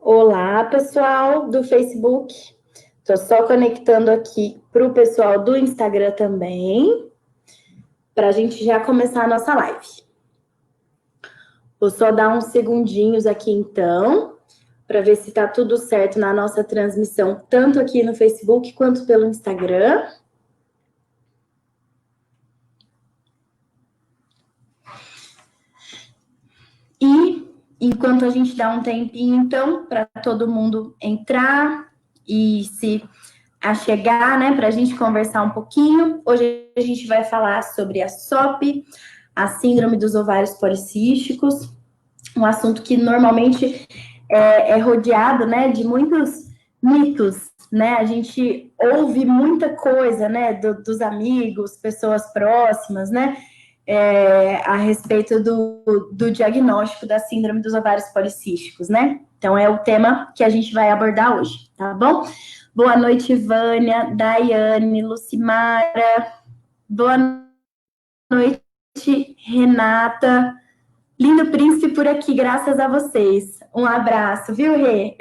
Olá, pessoal do Facebook. Estou só conectando aqui para o pessoal do Instagram também, para a gente já começar a nossa live. Vou só dar uns segundinhos aqui, então, para ver se está tudo certo na nossa transmissão, tanto aqui no Facebook quanto pelo Instagram. E enquanto a gente dá um tempinho, então, para todo mundo entrar e se chegar, né, para a gente conversar um pouquinho. Hoje a gente vai falar sobre a SOP, a síndrome dos ovários policísticos, um assunto que normalmente é rodeado, né, de muitos mitos, né? A gente ouve muita coisa, né, dos amigos, pessoas próximas, né, a respeito do diagnóstico da síndrome dos ovários policísticos, né? Então é o tema que a gente vai abordar hoje, tá bom? Boa noite, Vânia, Daiane, Lucimara. Boa noite, Renata. Lindo príncipe por aqui, graças a vocês. Um abraço, viu, Rê?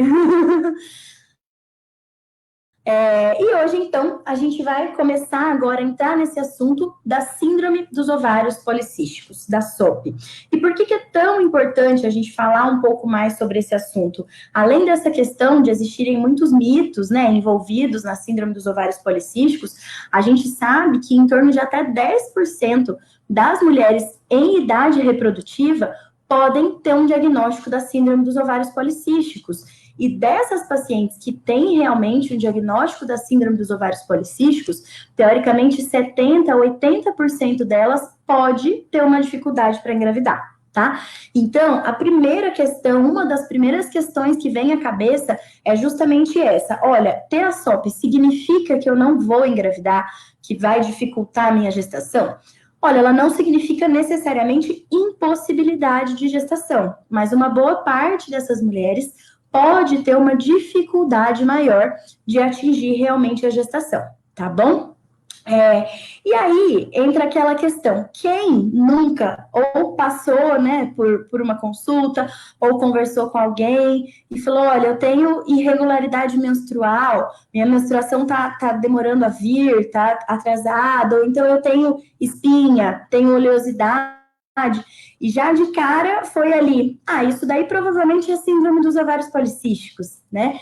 E hoje, então, a gente vai começar agora a entrar nesse assunto da síndrome dos ovários policísticos, da SOP. E por que é tão importante a gente falar um pouco mais sobre esse assunto? Além dessa questão de existirem muitos mitos, né, envolvidos na síndrome dos ovários policísticos, a gente sabe que em torno de até 10% das mulheres em idade reprodutiva podem ter um diagnóstico da síndrome dos ovários policísticos. E dessas pacientes que têm realmente um diagnóstico da síndrome dos ovários policísticos, teoricamente 70% a 80% delas pode ter uma dificuldade para engravidar, tá? Então, a primeira questão, uma das primeiras questões que vem à cabeça é justamente essa. Olha, ter a SOP significa que eu não vou engravidar, que vai dificultar a minha gestação? Olha, ela não significa necessariamente impossibilidade de gestação, mas uma boa parte dessas mulheres pode ter uma dificuldade maior de atingir realmente a gestação, tá bom? E aí entra aquela questão: quem nunca ou passou, né, por uma consulta ou conversou com alguém e falou: olha, eu tenho irregularidade menstrual, minha menstruação tá demorando a vir, tá atrasada, ou então eu tenho espinha, tenho oleosidade. E já de cara foi ali, isso daí provavelmente é síndrome dos ovários policísticos, né?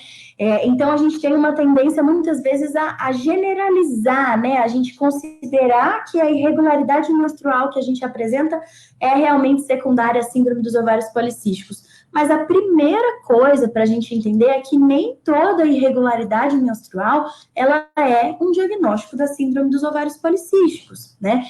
Então a gente tem uma tendência muitas vezes a generalizar, né? A gente considerar que a irregularidade menstrual que a gente apresenta é realmente secundária à síndrome dos ovários policísticos. Mas a primeira coisa para a gente entender é que nem toda irregularidade menstrual ela é um diagnóstico da síndrome dos ovários policísticos, né?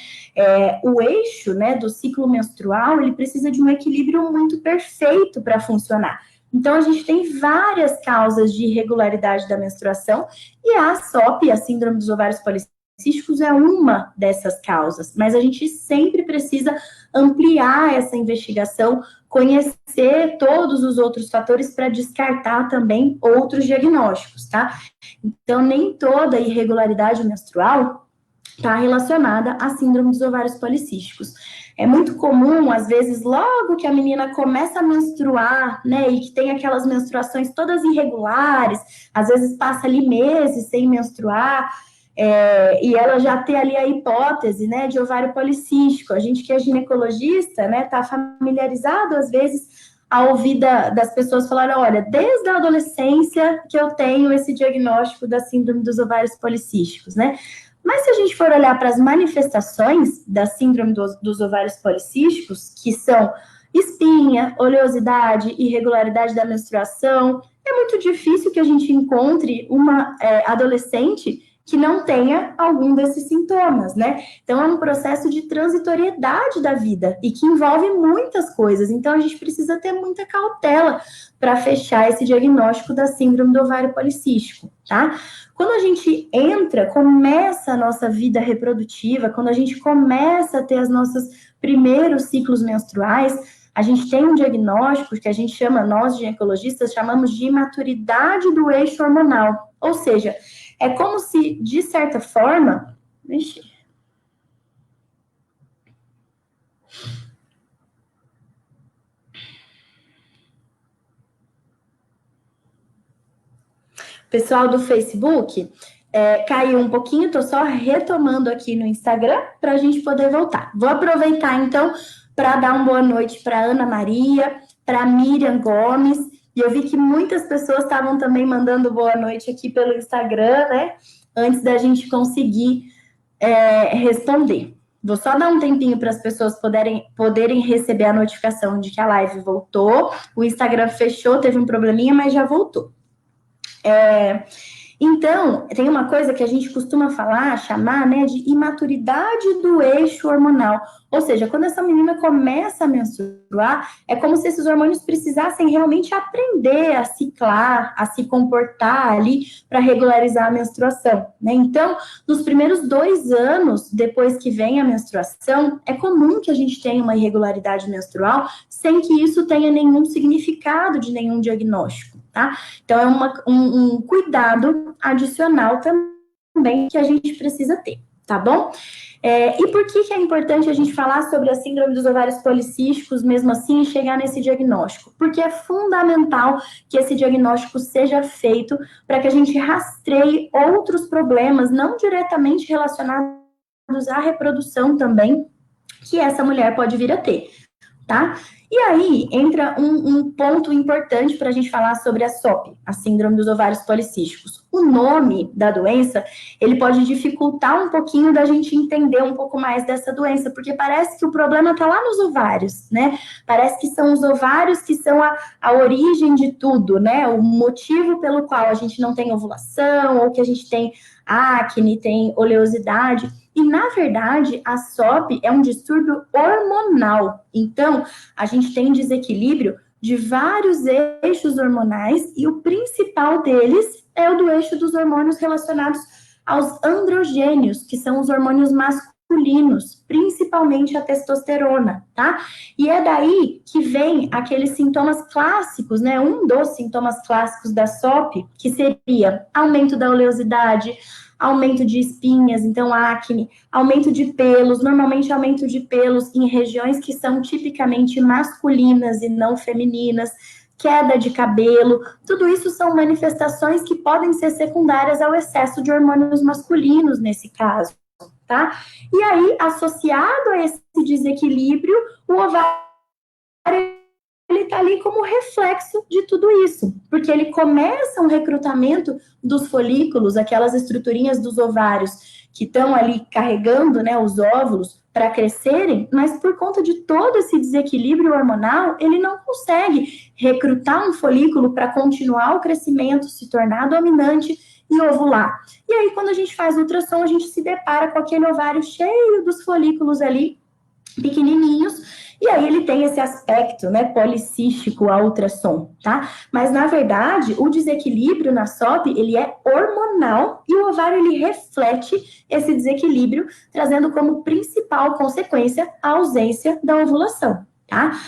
O eixo, né, do ciclo menstrual ele precisa de um equilíbrio muito perfeito para funcionar. Então, a gente tem várias causas de irregularidade da menstruação e a SOP, a síndrome dos ovários policísticos, é uma dessas causas. Mas a gente sempre precisa ampliar essa investigação, conhecer todos os outros fatores para descartar também outros diagnósticos, tá? Então, nem toda irregularidade menstrual está relacionada à síndrome dos ovários policísticos. É muito comum, às vezes, logo que a menina começa a menstruar, né, e que tem aquelas menstruações todas irregulares, às vezes passa ali meses sem menstruar, e ela já tem ali a hipótese, né, de ovário policístico. A gente que é ginecologista, né, está familiarizado, às vezes, a ouvir das pessoas falarem, olha, desde a adolescência que eu tenho esse diagnóstico da síndrome dos ovários policísticos, né? Mas se a gente for olhar para as manifestações da síndrome dos ovários policísticos, que são espinha, oleosidade, irregularidade da menstruação, é muito difícil que a gente encontre uma adolescente que não tenha algum desses sintomas, né? Então é um processo de transitoriedade da vida e que envolve muitas coisas. Então a gente precisa ter muita cautela para fechar esse diagnóstico da síndrome do ovário policístico, tá? Quando a gente entra, começa a nossa vida reprodutiva, quando a gente começa a ter os nossos primeiros ciclos menstruais, a gente tem um diagnóstico que a gente chama, nós ginecologistas chamamos de imaturidade do eixo hormonal. Ou seja, é como se, de certa forma, Pessoal do Facebook, caiu um pouquinho, estou só retomando aqui no Instagram para a gente poder voltar. Vou aproveitar, então, para dar uma boa noite para Ana Maria, para Miriam Gomes, e eu vi que muitas pessoas estavam também mandando boa noite aqui pelo Instagram, né? Antes da gente conseguir responder. Vou só dar um tempinho para as pessoas poderem receber a notificação de que a live voltou. O Instagram fechou, teve um probleminha, mas já voltou. Então, tem uma coisa que a gente costuma chamar, né, de imaturidade do eixo hormonal. Ou seja, quando essa menina começa a menstruar, é como se esses hormônios precisassem realmente aprender a ciclar, a se comportar ali para regularizar a menstruação, né? Então, nos primeiros 2 anos, depois que vem a menstruação, é comum que a gente tenha uma irregularidade menstrual sem que isso tenha nenhum significado de nenhum diagnóstico, tá? Então, é um cuidado adicional também que a gente precisa ter, tá bom? E por que é importante a gente falar sobre a síndrome dos ovários policísticos, mesmo assim, e chegar nesse diagnóstico? Porque é fundamental que esse diagnóstico seja feito para que a gente rastreie outros problemas, não diretamente relacionados à reprodução também, que essa mulher pode vir a ter, tá? E aí entra um ponto importante para a gente falar sobre a SOP, a síndrome dos ovários policísticos. O nome da doença, ele pode dificultar um pouquinho da gente entender um pouco mais dessa doença, porque parece que o problema está lá nos ovários, né? Parece que são os ovários que são a origem de tudo, né? O motivo pelo qual a gente não tem ovulação, ou que a gente tem acne, tem oleosidade. E, na verdade, a SOP é um distúrbio hormonal. Então, a gente tem desequilíbrio de vários eixos hormonais e o principal deles é o do eixo dos hormônios relacionados aos androgênios, que são os hormônios masculinos, principalmente a testosterona, tá? E é daí que vem aqueles sintomas clássicos, né? Um dos sintomas clássicos da SOP, que seria aumento da oleosidade, aumento de espinhas, então acne, aumento de pelos, normalmente aumento de pelos em regiões que são tipicamente masculinas e não femininas, queda de cabelo, tudo isso são manifestações que podem ser secundárias ao excesso de hormônios masculinos nesse caso, tá? E aí, associado a esse desequilíbrio, o ovário ele está ali como reflexo de tudo isso, porque ele começa um recrutamento dos folículos, aquelas estruturinhas dos ovários que estão ali carregando, né, os óvulos para crescerem, mas por conta de todo esse desequilíbrio hormonal, ele não consegue recrutar um folículo para continuar o crescimento, se tornar dominante e ovular. E aí, quando a gente faz ultrassom, a gente se depara com aquele ovário cheio dos folículos ali, pequenininhos, e aí ele tem esse aspecto, né, policístico a ultrassom, tá? Mas, na verdade, o desequilíbrio na SOP, ele é hormonal e o ovário, ele reflete esse desequilíbrio, trazendo como principal consequência a ausência da ovulação, tá?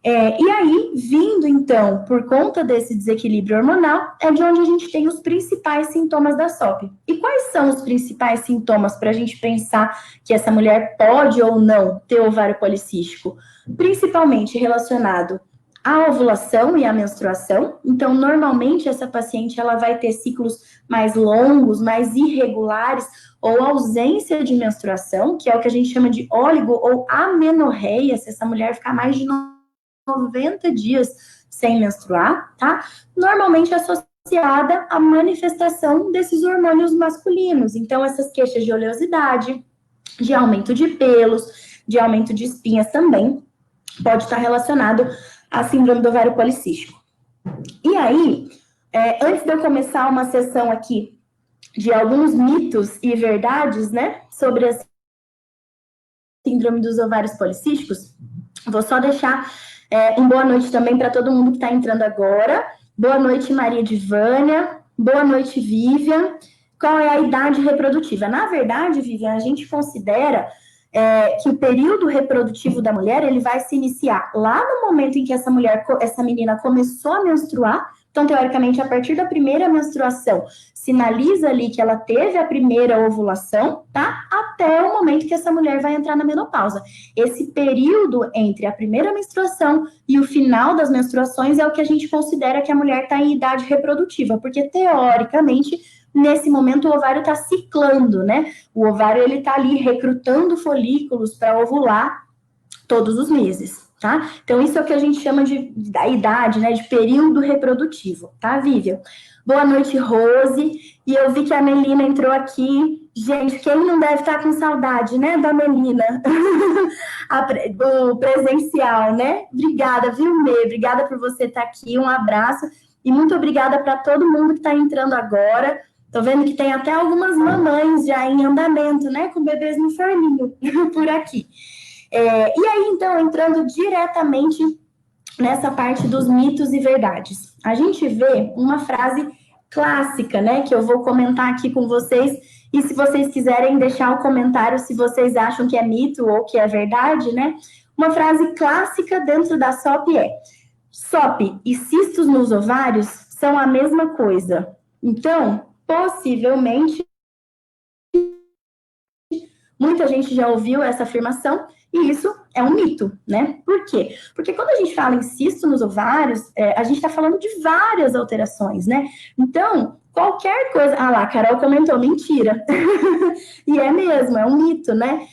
E aí, vindo, então, por conta desse desequilíbrio hormonal, é de onde a gente tem os principais sintomas da SOP. E quais são os principais sintomas para a gente pensar que essa mulher pode ou não ter ovário policístico? Principalmente relacionado à ovulação e à menstruação. Então, normalmente, essa paciente ela vai ter ciclos mais longos, mais irregulares, ou ausência de menstruação, que é o que a gente chama de óligo ou amenorreia, se essa mulher ficar mais de 90 dias sem menstruar, tá? Normalmente associada à manifestação desses hormônios masculinos. Então, essas queixas de oleosidade, de aumento de pelos, de aumento de espinhas também, pode estar relacionado à síndrome do ovário policístico. E aí, antes de eu começar uma sessão aqui de alguns mitos e verdades, né, sobre a síndrome dos ovários policísticos, vou só deixar uma boa noite também para todo mundo que está entrando agora. Boa noite, Maria Divânia. Boa noite, Vivian. Qual é a idade reprodutiva? Na verdade, Vivian, a gente considera que o período reprodutivo da mulher, ele vai se iniciar lá no momento em que essa menina começou a menstruar, Então, teoricamente, a partir da primeira menstruação, sinaliza ali que ela teve a primeira ovulação, tá? Até o momento que essa mulher vai entrar na menopausa. Esse período entre a primeira menstruação e o final das menstruações é o que a gente considera que a mulher está em idade reprodutiva, porque teoricamente, nesse momento, o ovário está ciclando, né? O ovário, ele está ali recrutando folículos para ovular todos os meses, tá? Então, isso é o que a gente chama da idade, né? De período reprodutivo, tá, Vivian? Boa noite, Rose. E eu vi que a Melina entrou aqui. Gente, quem não deve estar com saudade, né, da Melina? Do presencial, né? Obrigada, viu, Mê? Obrigada por você estar aqui. Um abraço. E muito obrigada para todo mundo que está entrando agora. Tô vendo que tem até algumas mamães já em andamento, né? Com bebês no forninho por aqui. E aí, então, entrando diretamente nessa parte dos mitos e verdades, a gente vê uma frase clássica, né, que eu vou comentar aqui com vocês, e se vocês quiserem deixar o comentário se vocês acham que é mito ou que é verdade, né, uma frase clássica dentro da SOP é: SOP e cistos nos ovários são a mesma coisa. Então, possivelmente, muita gente já ouviu essa afirmação, e isso é um mito, né? Por quê? Porque quando a gente fala em cisto nos ovários, a gente está falando de várias alterações, né? Então, qualquer coisa... Ah lá, a Carol comentou, mentira. E é mesmo, é um mito, né?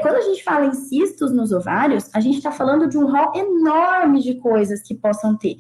Quando a gente fala em cistos nos ovários, a gente está falando de um rol enorme de coisas que possam ter.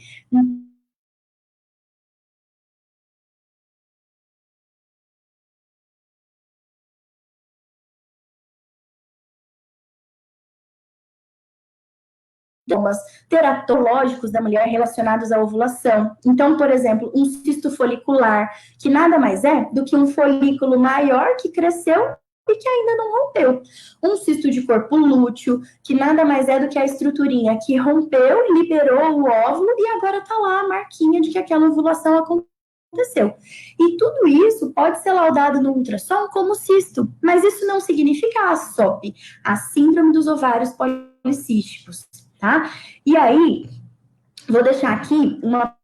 Sintomas teratológicos da mulher relacionados à ovulação. Então, por exemplo, um cisto folicular, que nada mais é do que um folículo maior que cresceu e que ainda não rompeu. Um cisto de corpo lúteo, que nada mais é do que a estruturinha que rompeu, liberou o óvulo e agora está lá a marquinha de que aquela ovulação aconteceu. E tudo isso pode ser laudado no ultrassom como cisto, mas isso não significa a SOP, a síndrome dos ovários policísticos. Tá? E aí, vou deixar aqui uma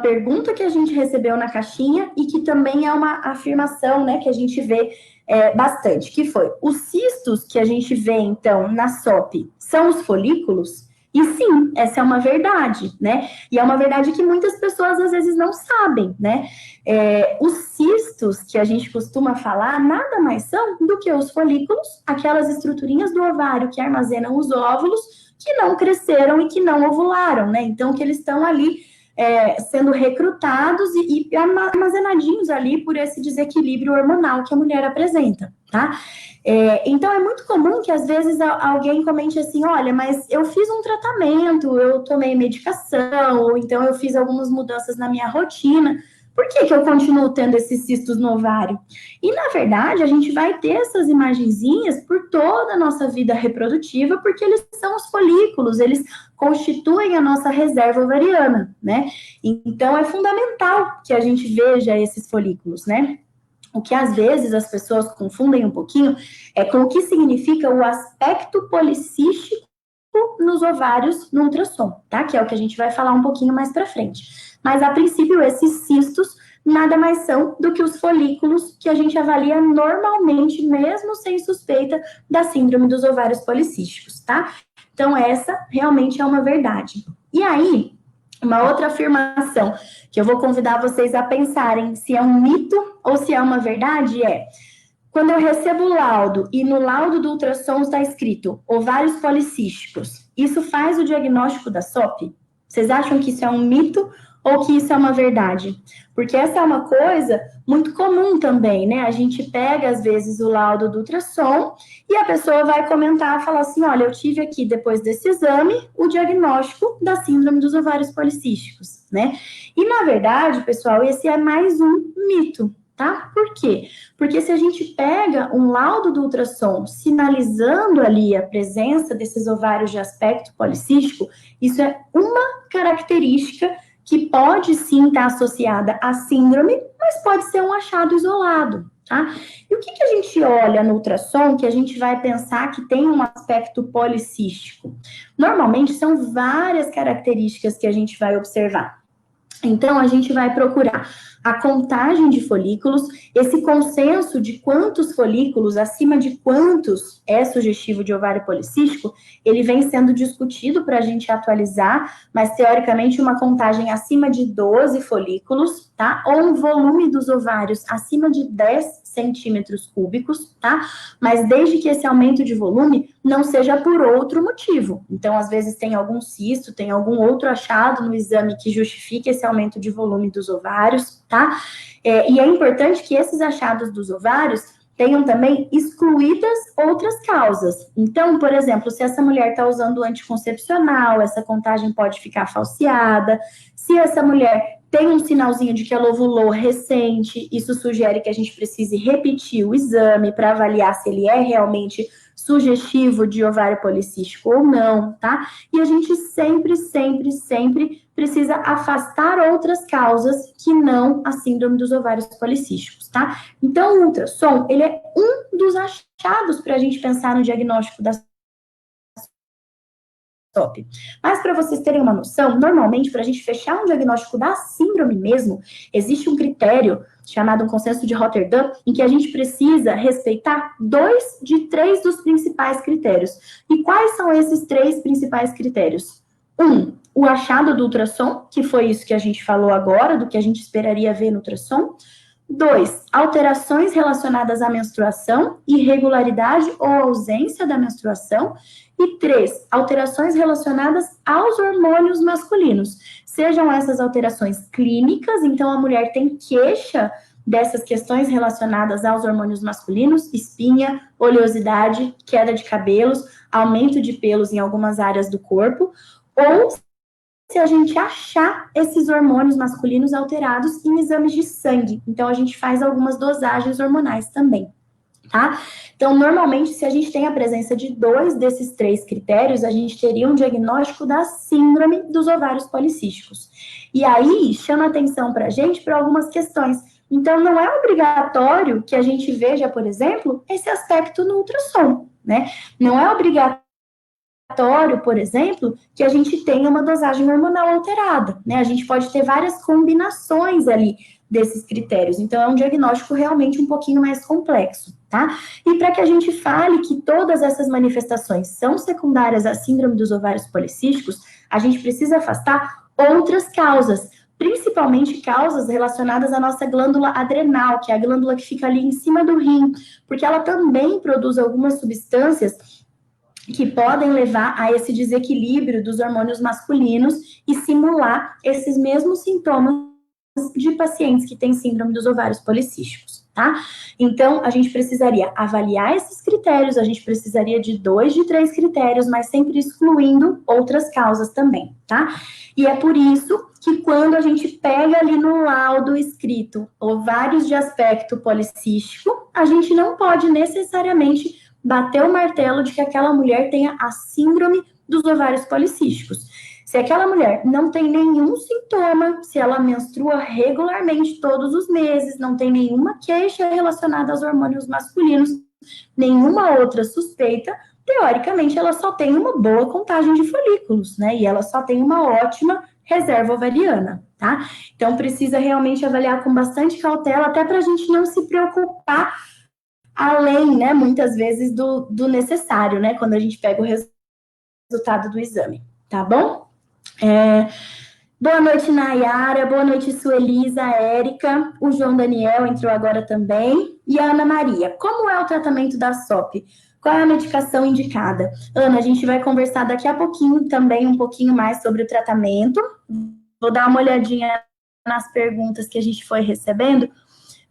pergunta que a gente recebeu na caixinha e que também é uma afirmação, né, que a gente vê bastante, que foi: os cistos que a gente vê, então, na SOP são os folículos? E sim, essa é uma verdade, né? E é uma verdade que muitas pessoas às vezes não sabem, né? Os cistos que a gente costuma falar nada mais são do que os folículos, aquelas estruturinhas do ovário que armazenam os óvulos que não cresceram e que não ovularam, né? Então, que eles estão ali sendo recrutados e armazenadinhos ali por esse desequilíbrio hormonal que a mulher apresenta, tá? Então, é muito comum que, às vezes, alguém comente assim: olha, mas eu fiz um tratamento, eu tomei medicação, ou então eu fiz algumas mudanças na minha rotina, por que eu continuo tendo esses cistos no ovário? E, na verdade, a gente vai ter essas imagenzinhas por toda a nossa vida reprodutiva, porque eles são os folículos, eles constituem a nossa reserva ovariana, né? Então, é fundamental que a gente veja esses folículos, né? O que às vezes as pessoas confundem um pouquinho é com o que significa o aspecto policístico nos ovários no ultrassom, tá? Que é o que a gente vai falar um pouquinho mais para frente. Mas, a princípio, esses cistos nada mais são do que os folículos que a gente avalia normalmente, mesmo sem suspeita da síndrome dos ovários policísticos, tá? Então, essa realmente é uma verdade. E aí, uma outra afirmação que eu vou convidar vocês a pensarem se é um mito ou se é uma verdade é: quando eu recebo o laudo e no laudo do ultrassom está escrito ovários policísticos, isso faz o diagnóstico da SOP? Vocês acham que isso é um mito ou que isso é uma verdade? Porque essa é uma coisa muito comum também, né? A gente pega, às vezes, o laudo do ultrassom e a pessoa vai comentar, falar assim: olha, eu tive aqui, depois desse exame, o diagnóstico da síndrome dos ovários policísticos, né? E, na verdade, pessoal, esse é mais um mito, tá? Por quê? Porque se a gente pega um laudo do ultrassom sinalizando ali a presença desses ovários de aspecto policístico, isso é uma característica que pode sim estar associada à síndrome, mas pode ser um achado isolado, tá? E o que a gente olha no ultrassom que a gente vai pensar que tem um aspecto policístico? Normalmente são várias características que a gente vai observar. Então, a gente vai procurar a contagem de folículos, esse consenso de quantos folículos, acima de quantos é sugestivo de ovário policístico, ele vem sendo discutido para a gente atualizar, mas teoricamente uma contagem acima de 12 folículos, tá? Ou um volume dos ovários acima de 10 centímetros cúbicos, tá? Mas desde que esse aumento de volume não seja por outro motivo. Então, às vezes tem algum cisto, tem algum outro achado no exame que justifique esse aumento de volume dos ovários, tá? E é importante que esses achados dos ovários tenham também excluídas outras causas. Então, por exemplo, se essa mulher está usando anticoncepcional, essa contagem pode ficar falseada. Se essa mulher tem um sinalzinho de que ela ovulou recente, isso sugere que a gente precise repetir o exame para avaliar se ele é realmente sugestivo de ovário policístico ou não, tá? E a gente sempre precisa afastar outras causas que não a síndrome dos ovários policísticos, tá? Então, o ultrassom, ele é um dos achados para a gente pensar no diagnóstico da SOP. Mas para vocês terem uma noção, normalmente, para a gente fechar um diagnóstico da síndrome mesmo, existe um critério chamado um consenso de Rotterdam, em que a gente precisa respeitar 2 de 3 dos principais critérios. E quais são esses 3 principais critérios? O achado do ultrassom, que foi isso que a gente falou agora, do que a gente esperaria ver no ultrassom. 2, alterações relacionadas à menstruação, irregularidade ou ausência da menstruação. E 3, alterações relacionadas aos hormônios masculinos. Sejam essas alterações clínicas, então a mulher tem queixa dessas questões relacionadas aos hormônios masculinos, espinha, oleosidade, queda de cabelos, aumento de pelos em algumas áreas do corpo, ou se a gente achar esses hormônios masculinos alterados em exames de sangue. Então, a gente faz algumas dosagens hormonais também, tá? Então, normalmente, se a gente tem a presença de 2 desses 3 critérios, a gente teria um diagnóstico da síndrome dos ovários policísticos. E aí, chama atenção pra gente para algumas questões. Então, não é obrigatório que a gente veja, por exemplo, esse aspecto no ultrassom, né? Não é obrigatório, por exemplo, que a gente tenha uma dosagem hormonal alterada, né? A gente pode ter várias combinações ali desses critérios. Então, é um diagnóstico realmente um pouquinho mais complexo, tá? E para que a gente fale que todas essas manifestações são secundárias à síndrome dos ovários policísticos, a gente precisa afastar outras causas, principalmente causas relacionadas à nossa glândula adrenal, que é a glândula que fica ali em cima do rim, porque ela também produz algumas substâncias que podem levar a esse desequilíbrio dos hormônios masculinos e simular esses mesmos sintomas de pacientes que têm síndrome dos ovários policísticos, tá? Então, a gente precisaria avaliar esses critérios, a gente precisaria de 2 de 3 critérios, mas sempre excluindo outras causas também, tá? E é por isso que quando a gente pega ali no laudo escrito ovários de aspecto policístico, a gente não pode necessariamente bater o martelo de que aquela mulher tenha a síndrome dos ovários policísticos. Se aquela mulher não tem nenhum sintoma, se ela menstrua regularmente todos os meses, não tem nenhuma queixa relacionada aos hormônios masculinos, nenhuma outra suspeita, teoricamente ela só tem uma boa contagem de folículos, né? E ela só tem uma ótima reserva ovariana, tá? Então precisa realmente avaliar com bastante cautela, até para a gente não se preocupar além, né, muitas vezes do necessário, né, quando a gente pega o resultado do exame, tá bom? Boa noite, Nayara, boa noite, Suelisa, Érica, o João Daniel entrou agora também, e a Ana Maria. Como é o tratamento da SOP? Qual é a medicação indicada? Ana, a gente vai conversar daqui a pouquinho também, um pouquinho mais sobre o tratamento. Vou dar uma olhadinha nas perguntas que a gente foi recebendo.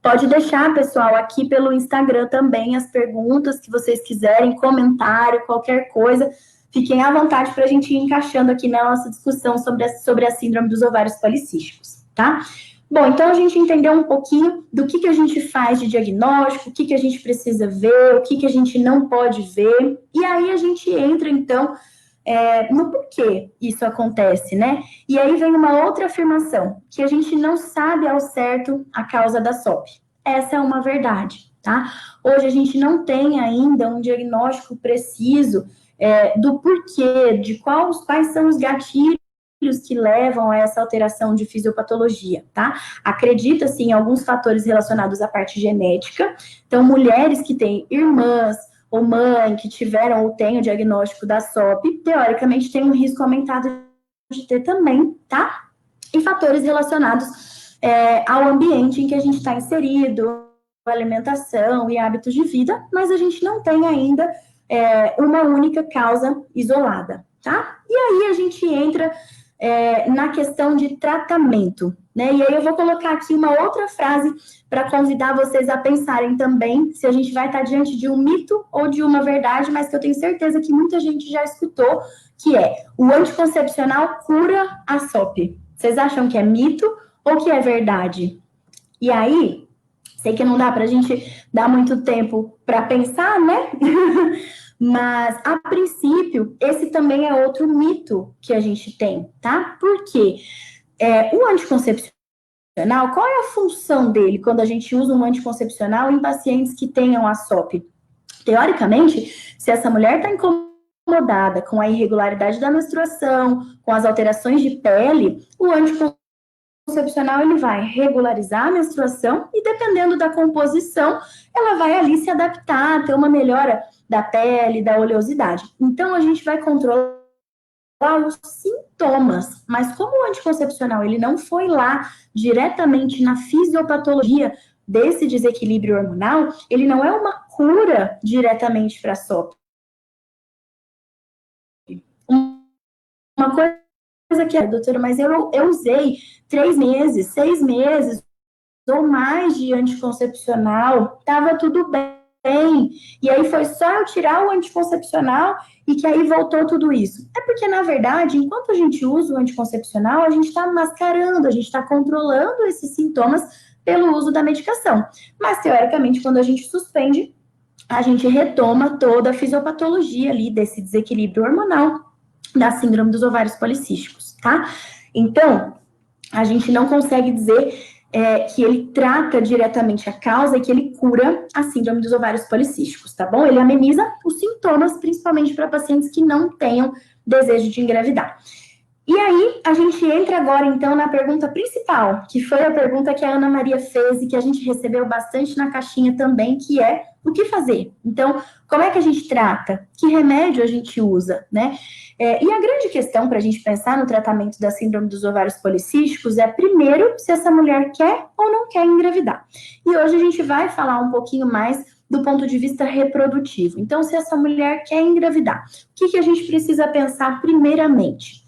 Pode deixar, pessoal, aqui pelo Instagram também as perguntas que vocês quiserem, comentário, qualquer coisa. Fiquem à vontade para a gente ir encaixando aqui na nossa discussão sobre a síndrome dos ovários policísticos, tá? Bom, então a gente entendeu um pouquinho do que a gente faz de diagnóstico, o que a gente precisa ver, o que a gente não pode ver. E aí a gente entra, então, no porquê isso acontece, né? E aí vem uma outra afirmação, que a gente não sabe ao certo a causa da SOP. essa é uma verdade, tá? Hoje a gente não tem ainda um diagnóstico preciso do porquê, de quais são os gatilhos que levam a essa alteração de fisiopatologia, tá? Acredita-se em alguns fatores relacionados à parte genética. Então, mulheres que têm irmãs ou mãe que tiveram ou têm o diagnóstico da SOP, teoricamente tem um risco aumentado de ter também, tá? E fatores relacionados ao ambiente em que a gente está inserido, alimentação e hábitos de vida, mas a gente não tem ainda uma única causa isolada, tá? E aí a gente entra na questão de tratamento, né? E aí eu vou colocar aqui uma outra frase para convidar vocês a pensarem também se a gente vai estar diante de um mito ou de uma verdade, mas que eu tenho certeza que muita gente já escutou, que é: o anticoncepcional cura a SOP. Vocês acham que é mito ou que é verdade? E aí, sei que não dá para a gente dar muito tempo para pensar, né? Mas, a princípio, esse também é outro mito que a gente tem, tá? Porque o anticoncepcional, qual é a função dele quando a gente usa um anticoncepcional em pacientes que tenham a SOP? Teoricamente, se essa mulher está incomodada com a irregularidade da menstruação, com as alterações de pele, o anticoncepcional ele vai regularizar a menstruação e, dependendo da composição, ela vai ali se adaptar, ter uma melhora da pele, da oleosidade. Então, a gente vai controlar os sintomas, mas como o anticoncepcional ele não foi lá diretamente na fisiopatologia desse desequilíbrio hormonal, ele não é uma cura diretamente para a SOP. Uma coisa que doutora, mas eu usei 3 meses, 6 meses ou mais de anticoncepcional, estava tudo bem. E aí foi só eu tirar o anticoncepcional e que aí voltou tudo isso. É porque, na verdade, enquanto a gente usa o anticoncepcional, a gente está mascarando, a gente está controlando esses sintomas pelo uso da medicação. Mas, teoricamente, quando a gente suspende, a gente retoma toda a fisiopatologia ali desse desequilíbrio hormonal da síndrome dos ovários policísticos, tá? Então, a gente não consegue dizer que ele trata diretamente a causa e que ele cura a síndrome dos ovários policísticos, tá bom? Ele ameniza os sintomas, principalmente para pacientes que não tenham desejo de engravidar. E aí, a gente entra agora, então, na pergunta principal, que foi a pergunta que a Ana Maria fez e que a gente recebeu bastante na caixinha também, que é: o que fazer? Então, como é que a gente trata? Que remédio a gente usa, né? E a grande questão para a gente pensar no tratamento da síndrome dos ovários policísticos é, primeiro, se essa mulher quer ou não quer engravidar. E hoje a gente vai falar um pouquinho mais do ponto de vista reprodutivo. Então, se essa mulher quer engravidar, o que a gente precisa pensar primeiramente?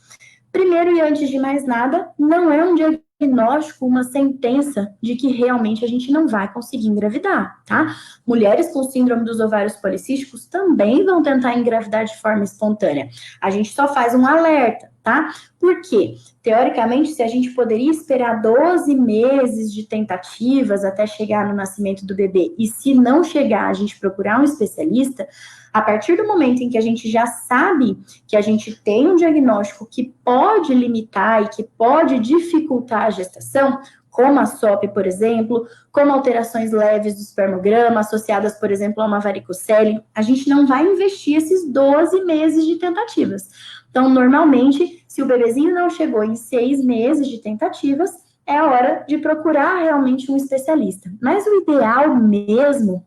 Primeiro e antes de mais nada, não é um diagnóstico, uma sentença de que realmente a gente não vai conseguir engravidar, tá? Mulheres com síndrome dos ovários policísticos também vão tentar engravidar de forma espontânea. A gente só faz um alerta, tá? Por quê? Teoricamente, se a gente poderia esperar 12 meses de tentativas até chegar no nascimento do bebê, e se não chegar, a gente procurar um especialista, a partir do momento em que a gente já sabe que a gente tem um diagnóstico que pode limitar e que pode dificultar a gestação, como a SOP, por exemplo, como alterações leves do espermograma, associadas, por exemplo, a uma varicocele, a gente não vai investir esses 12 meses de tentativas. Então, normalmente, se o bebezinho não chegou em 6 meses de tentativas, é a hora de procurar realmente um especialista. Mas o ideal mesmo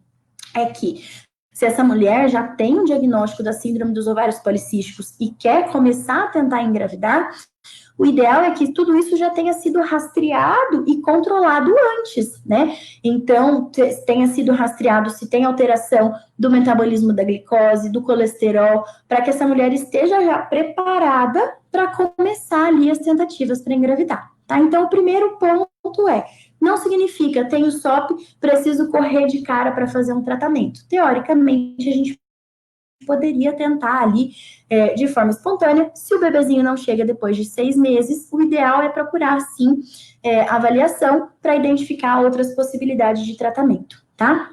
é que, se essa mulher já tem um diagnóstico da síndrome dos ovários policísticos e quer começar a tentar engravidar, o ideal é que tudo isso já tenha sido rastreado e controlado antes, né? Então, tenha sido rastreado se tem alteração do metabolismo da glicose, do colesterol, para que essa mulher esteja já preparada para começar ali as tentativas para engravidar, tá? Então, o primeiro ponto é: não significa tenho SOP, preciso correr de cara para fazer um tratamento. Teoricamente, a gente poderia tentar ali de forma espontânea. Se o bebezinho não chega depois de 6 meses, o ideal é procurar, sim, avaliação para identificar outras possibilidades de tratamento, tá?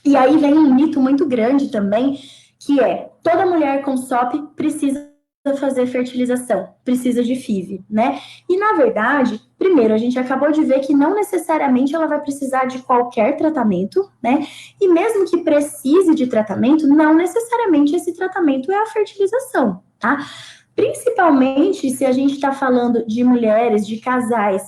E aí vem um mito muito grande também, que é: toda mulher com SOP precisa fazer fertilização, precisa de FIV, né? E, na verdade, primeiro, a gente acabou de ver que não necessariamente ela vai precisar de qualquer tratamento, né? E mesmo que precise de tratamento, não necessariamente esse tratamento é a fertilização, tá? Principalmente se a gente está falando de mulheres, de casais,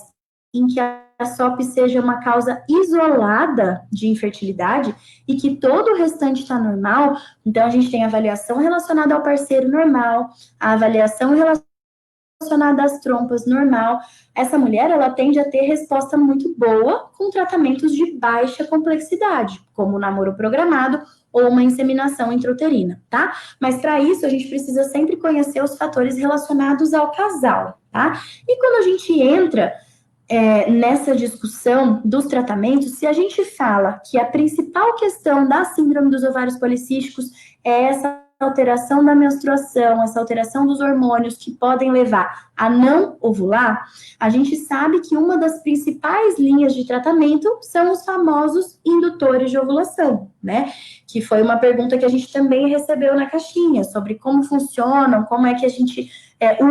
em que a SOP seja uma causa isolada de infertilidade e que todo o restante está normal, então a gente tem a avaliação relacionada ao parceiro normal, a avaliação relacionada às trompas normal. Essa mulher, ela tende a ter resposta muito boa com tratamentos de baixa complexidade, como o namoro programado ou uma inseminação intrauterina, tá? Mas para isso, a gente precisa sempre conhecer os fatores relacionados ao casal, tá? E quando a gente entra nessa discussão dos tratamentos, se a gente fala que a principal questão da síndrome dos ovários policísticos é essa alteração da menstruação, essa alteração dos hormônios que podem levar a não ovular, a gente sabe que uma das principais linhas de tratamento são os famosos indutores de ovulação, né? Que foi uma pergunta que a gente também recebeu na caixinha, sobre como funcionam, como é que a gente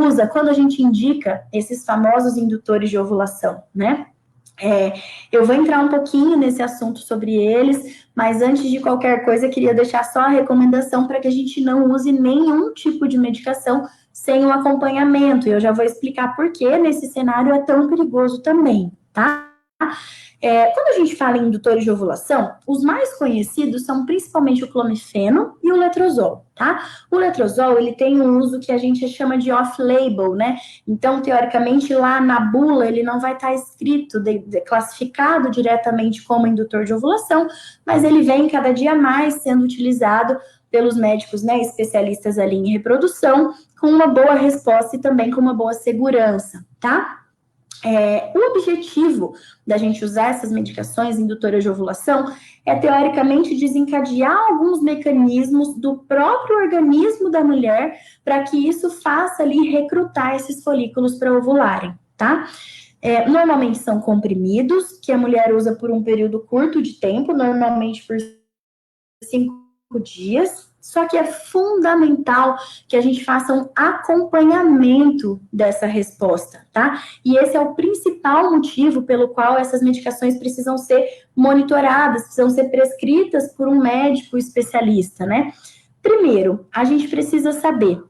usa, quando a gente indica esses famosos indutores de ovulação, né? Eu vou entrar um pouquinho nesse assunto sobre eles, mas antes de qualquer coisa, eu queria deixar só a recomendação para que a gente não use nenhum tipo de medicação sem o acompanhamento. E eu já vou explicar por que nesse cenário é tão perigoso também, tá? Quando a gente fala em indutores de ovulação, os mais conhecidos são principalmente o clomifeno e o letrozol, tá? O letrozol, ele tem um uso que a gente chama de off-label, né? Então, teoricamente, lá na bula, ele não vai estar escrito, classificado diretamente como indutor de ovulação, mas ele vem cada dia mais sendo utilizado pelos médicos, né, especialistas ali em reprodução, com uma boa resposta e também com uma boa segurança, tá? O objetivo da gente usar essas medicações indutoras de ovulação é, teoricamente, desencadear alguns mecanismos do próprio organismo da mulher para que isso faça ali recrutar esses folículos para ovularem, tá? Normalmente são comprimidos, que a mulher usa por um período curto de tempo, normalmente por 5 dias, só que é fundamental que a gente faça um acompanhamento dessa resposta, tá? E esse é o principal motivo pelo qual essas medicações precisam ser monitoradas, precisam ser prescritas por um médico especialista, né? Primeiro, a gente precisa saber: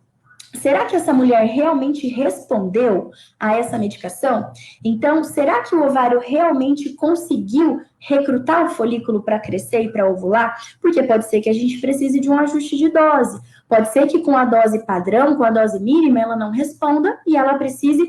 será que essa mulher realmente respondeu a essa medicação? Então, será que o ovário realmente conseguiu recrutar o folículo para crescer e para ovular? Porque pode ser que a gente precise de um ajuste de dose. Pode ser que com a dose padrão, com a dose mínima, ela não responda e ela precise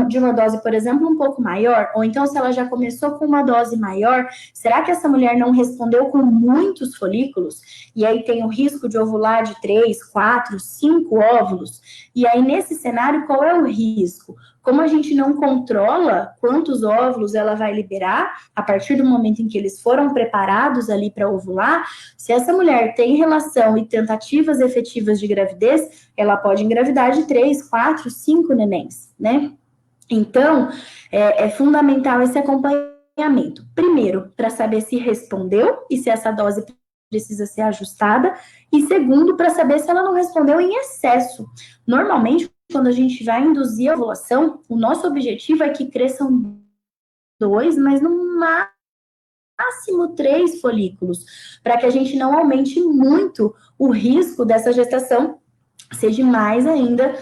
de uma dose, por exemplo, um pouco maior. Ou então, se ela já começou com uma dose maior, será que essa mulher não respondeu com muitos folículos? E aí tem o risco de ovular de 3, 4, 5 óvulos. E aí, nesse cenário, qual é o risco? Como a gente não controla quantos óvulos ela vai liberar, a partir do momento em que eles foram preparados ali para ovular, se essa mulher tem relação e tentativas efetivas de gravidez, ela pode engravidar de 3, 4, 5 nenéns, né? Então, é fundamental esse acompanhamento. Primeiro, para saber se respondeu e se essa dose precisa ser ajustada. E segundo, para saber se ela não respondeu em excesso. Normalmente, quando a gente vai induzir a ovulação, o nosso objetivo é que cresçam 2, mas no máximo 3 folículos, para que a gente não aumente muito o risco dessa gestação ser de mais ainda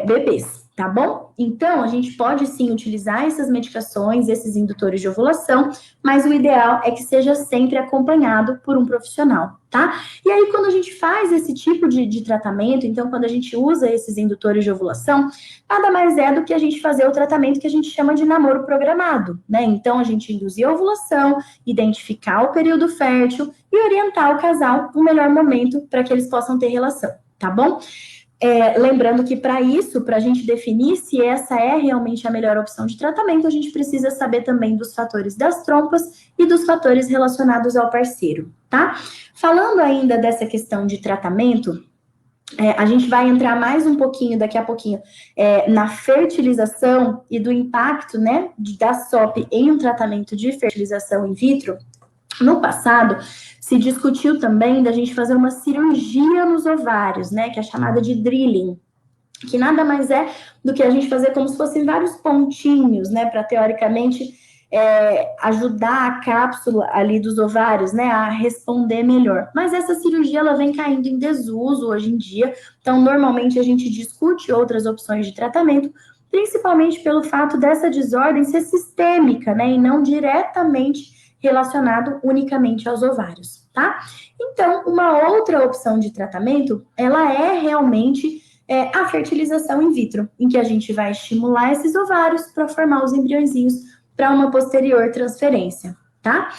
bebês, tá bom? Então, a gente pode sim utilizar essas medicações, esses indutores de ovulação, mas o ideal é que seja sempre acompanhado por um profissional, tá? E aí, quando a gente faz esse tipo de tratamento, então, quando a gente usa esses indutores de ovulação, nada mais é do que a gente fazer o tratamento que a gente chama de namoro programado, né? Então, a gente induzir a ovulação, identificar o período fértil e orientar o casal no melhor momento para que eles possam ter relação, tá bom? Lembrando que para isso, para a gente definir se essa é realmente a melhor opção de tratamento, a gente precisa saber também dos fatores das trompas e dos fatores relacionados ao parceiro, tá? Falando ainda dessa questão de tratamento, a gente vai entrar mais um pouquinho, daqui a pouquinho, na fertilização e do impacto, né, da SOP em um tratamento de fertilização in vitro. No passado, se discutiu também da gente fazer uma cirurgia nos ovários, né, que é chamada de drilling. que nada mais é do que a gente fazer como se fossem vários pontinhos, né, para teoricamente ajudar a cápsula ali dos ovários, né, a responder melhor. Mas essa cirurgia, ela vem caindo em desuso hoje em dia, então normalmente a gente discute outras opções de tratamento, principalmente pelo fato dessa desordem ser sistêmica, né, e não diretamente relacionado unicamente aos ovários, tá? Então, uma outra opção de tratamento, ela é realmente a fertilização in vitro, em que a gente vai estimular esses ovários para formar os embriõezinhos para uma posterior transferência, tá?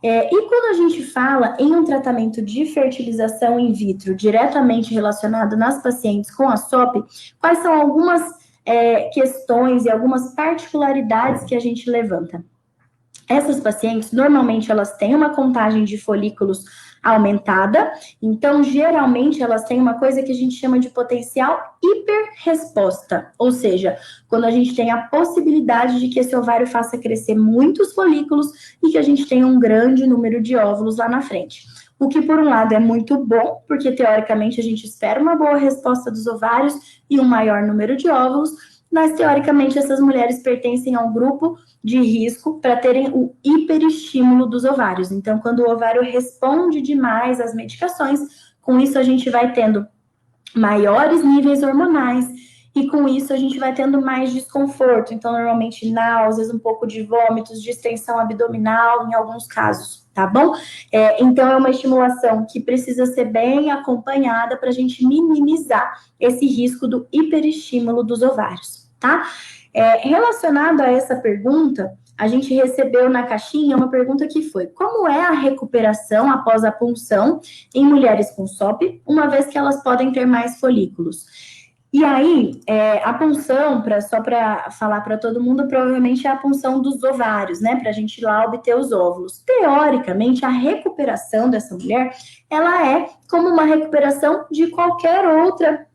E quando a gente fala em um tratamento de fertilização in vitro diretamente relacionado nas pacientes com a SOP, quais são algumas questões e algumas particularidades que a gente levanta? Essas pacientes, normalmente, elas têm uma contagem de folículos aumentada, então, geralmente, elas têm uma coisa que a gente chama de potencial hiperresposta, ou seja, quando a gente tem a possibilidade de que esse ovário faça crescer muitos folículos e que a gente tenha um grande número de óvulos lá na frente. O que, por um lado, é muito bom, porque, teoricamente, a gente espera uma boa resposta dos ovários e um maior número de óvulos, mas, teoricamente, essas mulheres pertencem a um grupo de risco para terem o hiperestímulo dos ovários. Então, quando o ovário responde demais às medicações, com isso a gente vai tendo maiores níveis hormonais e com isso a gente vai tendo mais desconforto. Então, normalmente náuseas, um pouco de vômitos, distensão abdominal, em alguns casos, tá bom? Então, é uma estimulação que precisa ser bem acompanhada para a gente minimizar esse risco do hiperestímulo dos ovários, tá? Relacionado a essa pergunta, a gente recebeu na caixinha uma pergunta que foi: como é a recuperação após a punção em mulheres com SOP, uma vez que elas podem ter mais folículos? E aí, a punção, só para falar para todo mundo, provavelmente é a punção dos ovários, né? Para a gente ir lá obter os óvulos. Teoricamente, a recuperação dessa mulher, ela é como uma recuperação de qualquer outra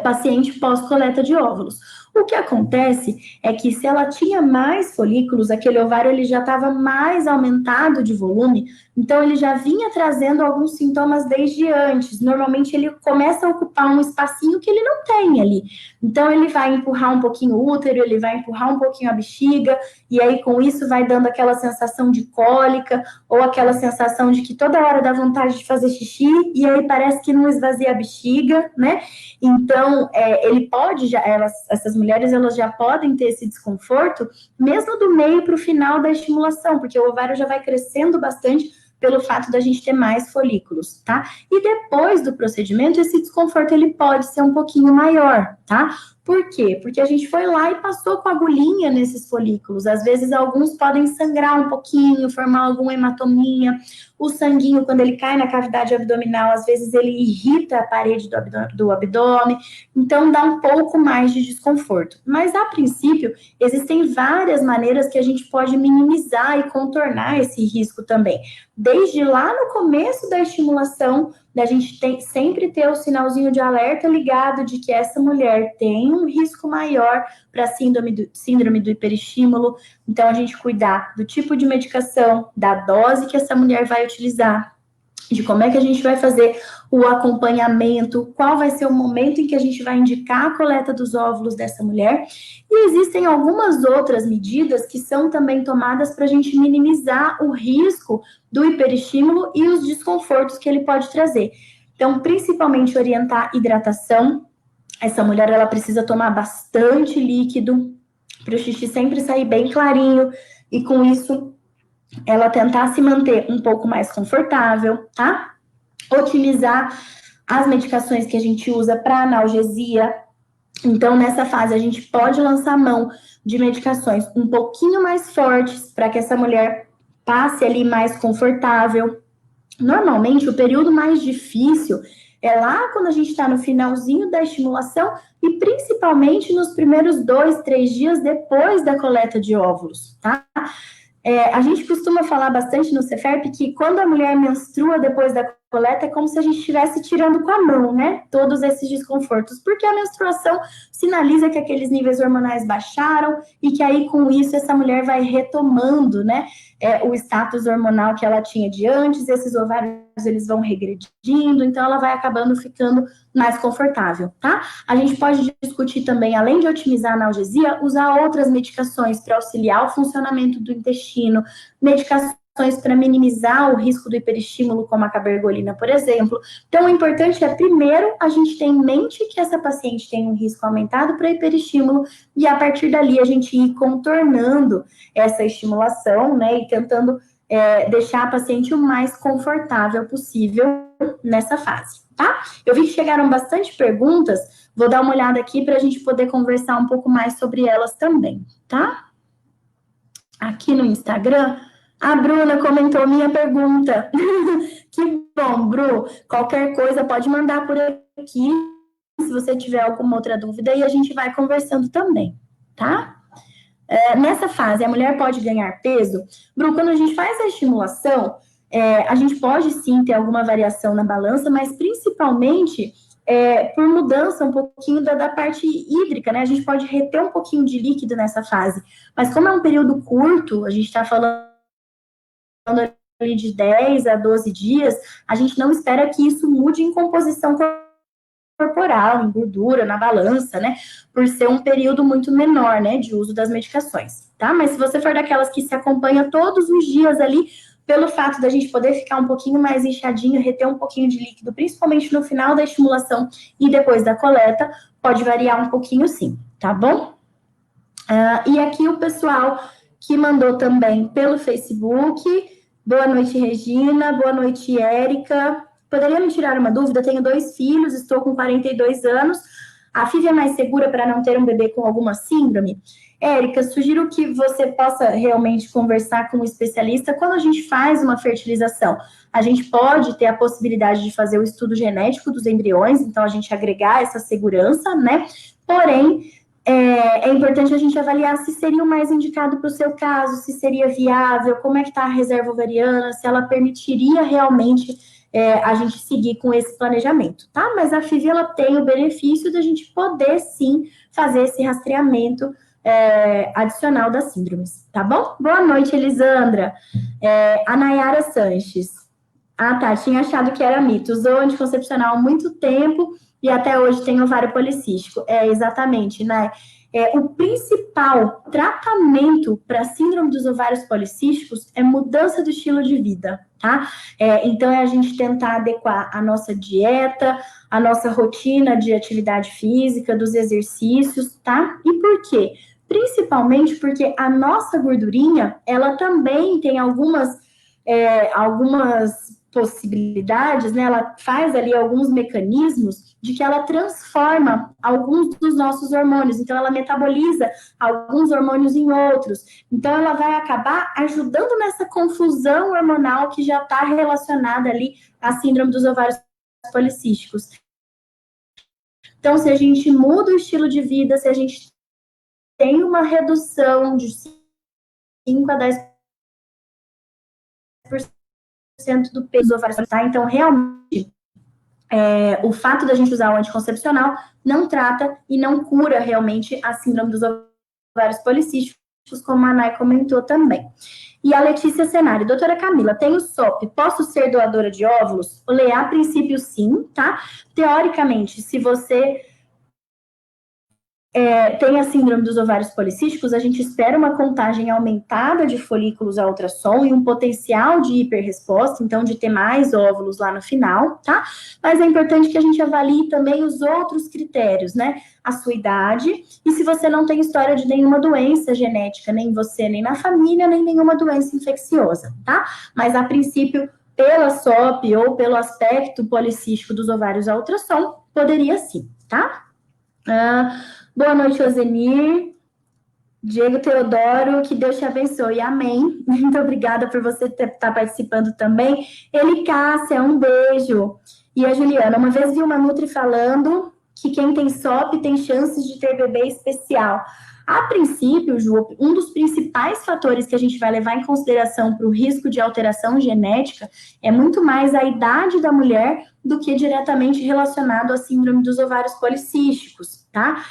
paciente pós-coleta de óvulos. O que acontece é que se ela tinha mais folículos, aquele ovário ele já estava mais aumentado de volume, então ele já vinha trazendo alguns sintomas desde antes. Normalmente ele começa a ocupar um espacinho que ele não tem ali. Então ele vai empurrar um pouquinho o útero, ele vai empurrar um pouquinho a bexiga, e aí com isso vai dando aquela sensação de cólica, ou aquela sensação de que toda hora dá vontade de fazer xixi, e aí parece que não esvazia a bexiga, né? Então, ele pode, essas mulheres, elas já podem ter esse desconforto, mesmo do meio para o final da estimulação, porque o ovário já vai crescendo bastante pelo fato da gente ter mais folículos, tá? E depois do procedimento, esse desconforto, ele pode ser um pouquinho maior, tá? Por quê? Porque a gente foi lá e passou com a agulhinha nesses folículos. Às vezes, alguns podem sangrar um pouquinho, formar alguma hematominha. O sanguinho, quando ele cai na cavidade abdominal, às vezes ele irrita a parede do abdômen. Então, dá um pouco mais de desconforto. Mas, a princípio, existem várias maneiras que a gente pode minimizar e contornar esse risco também. Desde lá no começo da estimulação, da gente sempre ter o sinalzinho de alerta ligado de que essa mulher tem um risco maior para síndrome do hiperestímulo. Então, a gente cuidar do tipo de medicação, da dose que essa mulher vai utilizar, de como é que a gente vai fazer o acompanhamento, qual vai ser o momento em que a gente vai indicar a coleta dos óvulos dessa mulher. E existem algumas outras medidas que são também tomadas para a gente minimizar o risco do hiperestímulo e os desconfortos que ele pode trazer. Então, principalmente orientar hidratação. Essa mulher, ela precisa tomar bastante líquido para o xixi sempre sair bem clarinho e com isso ela tentar se manter um pouco mais confortável, tá? Otimizar as medicações que a gente usa para analgesia. Então, nessa fase, a gente pode lançar mão de medicações um pouquinho mais fortes para que essa mulher passe ali mais confortável. Normalmente, o período mais difícil é lá quando a gente está no finalzinho da estimulação e principalmente nos primeiros 2, 3 dias depois da coleta de óvulos, tá? A gente costuma falar bastante no Ceferp que quando a mulher menstrua depois da coleta, é como se a gente estivesse tirando com a mão, né? Todos esses desconfortos, porque a menstruação sinaliza que aqueles níveis hormonais baixaram e que aí, com isso, essa mulher vai retomando, né? O status hormonal que ela tinha de antes, esses ovários, eles vão regredindo, então ela vai acabando ficando mais confortável, tá? A gente pode discutir também, além de otimizar a analgesia, usar outras medicações para auxiliar o funcionamento do intestino, medicações para minimizar o risco do hiperestímulo, como a cabergolina, por exemplo. Então, o importante é, primeiro, a gente ter em mente que essa paciente tem um risco aumentado para hiperestímulo, e a partir dali a gente ir contornando essa estimulação, né, e tentando deixar a paciente o mais confortável possível nessa fase, tá? Eu vi que chegaram bastante perguntas, vou dar uma olhada aqui para a gente poder conversar um pouco mais sobre elas também, tá? Aqui no Instagram, a Bruna comentou minha pergunta. Que bom, Bru. Qualquer coisa pode mandar por aqui, se você tiver alguma outra dúvida, e a gente vai conversando também, tá? Nessa fase, a mulher pode ganhar peso? Bru, quando a gente faz a estimulação, a gente pode sim ter alguma variação na balança, mas principalmente por mudança um pouquinho da parte hídrica, né? A gente pode reter um pouquinho de líquido nessa fase. Mas como é um período curto, a gente está falando ali de 10 a 12 dias, a gente não espera que isso mude em composição corporal, em gordura, na balança, né? Por ser um período muito menor, né, de uso das medicações, tá? Mas se você for daquelas que se acompanha todos os dias ali, pelo fato da gente poder ficar um pouquinho mais inchadinho, reter um pouquinho de líquido, principalmente no final da estimulação e depois da coleta, pode variar um pouquinho sim, tá bom? E aqui o pessoal que mandou também pelo Facebook. Boa noite, Regina. Boa noite, Érica. Poderia me tirar uma dúvida? Tenho 2 filhos, estou com 42 anos. A FIV é mais segura para não ter um bebê com alguma síndrome? Érica, sugiro que você possa realmente conversar com um especialista quando a gente faz uma fertilização. A gente pode ter a possibilidade de fazer o estudo genético dos embriões, então a gente agregar essa segurança, né? Porém, é importante a gente avaliar se seria o mais indicado para o seu caso, se seria viável, como é que está a reserva ovariana, se ela permitiria realmente a gente seguir com esse planejamento, tá? Mas a FIV, ela tem o benefício da gente poder, sim, fazer esse rastreamento adicional das síndromes, tá bom? Boa noite, Elisandra. A Nayara Sanches. Ah, tá, tinha achado que era mito. Usou anticoncepcional há muito tempo e até hoje tem ovário policístico. Exatamente, né? O principal tratamento para a síndrome dos ovários policísticos é mudança do estilo de vida, tá? Então, é a gente tentar adequar a nossa dieta, a nossa rotina de atividade física, dos exercícios, tá? E por quê? Principalmente porque a nossa gordurinha, ela também tem algumas possibilidades, né? Ela faz ali alguns mecanismos de que ela transforma alguns dos nossos hormônios, então ela metaboliza alguns hormônios em outros, então ela vai acabar ajudando nessa confusão hormonal que já está relacionada ali à síndrome dos ovários policísticos. Então, se a gente muda o estilo de vida, se a gente tem uma redução de 5 a 10% do peso do ovário, tá? Então, realmente, o fato da gente usar o anticoncepcional não trata e não cura realmente a síndrome dos ovários policísticos, como a Nay comentou também. E a Letícia Senari, doutora Camila, tenho SOP, posso ser doadora de óvulos? A princípio sim, tá? Teoricamente, se você tem a síndrome dos ovários policísticos, a gente espera uma contagem aumentada de folículos a ultrassom e um potencial de hiperresposta, então de ter mais óvulos lá no final, tá? Mas é importante que a gente avalie também os outros critérios, né? A sua idade e se você não tem história de nenhuma doença genética, nem você, nem na família, nem nenhuma doença infecciosa, tá? Mas a princípio, pela SOP ou pelo aspecto policístico dos ovários a ultrassom, poderia sim, tá? Boa noite, Ozenir. Diego Teodoro, que Deus te abençoe. Amém. Muito obrigada por você estar participando também. Eli Cássia, um beijo. E a Juliana, uma vez vi uma Nutri falando que quem tem SOP tem chances de ter bebê especial. A princípio, Ju, um dos principais fatores que a gente vai levar em consideração para o risco de alteração genética é muito mais a idade da mulher do que diretamente relacionado à síndrome dos ovários policísticos, tá?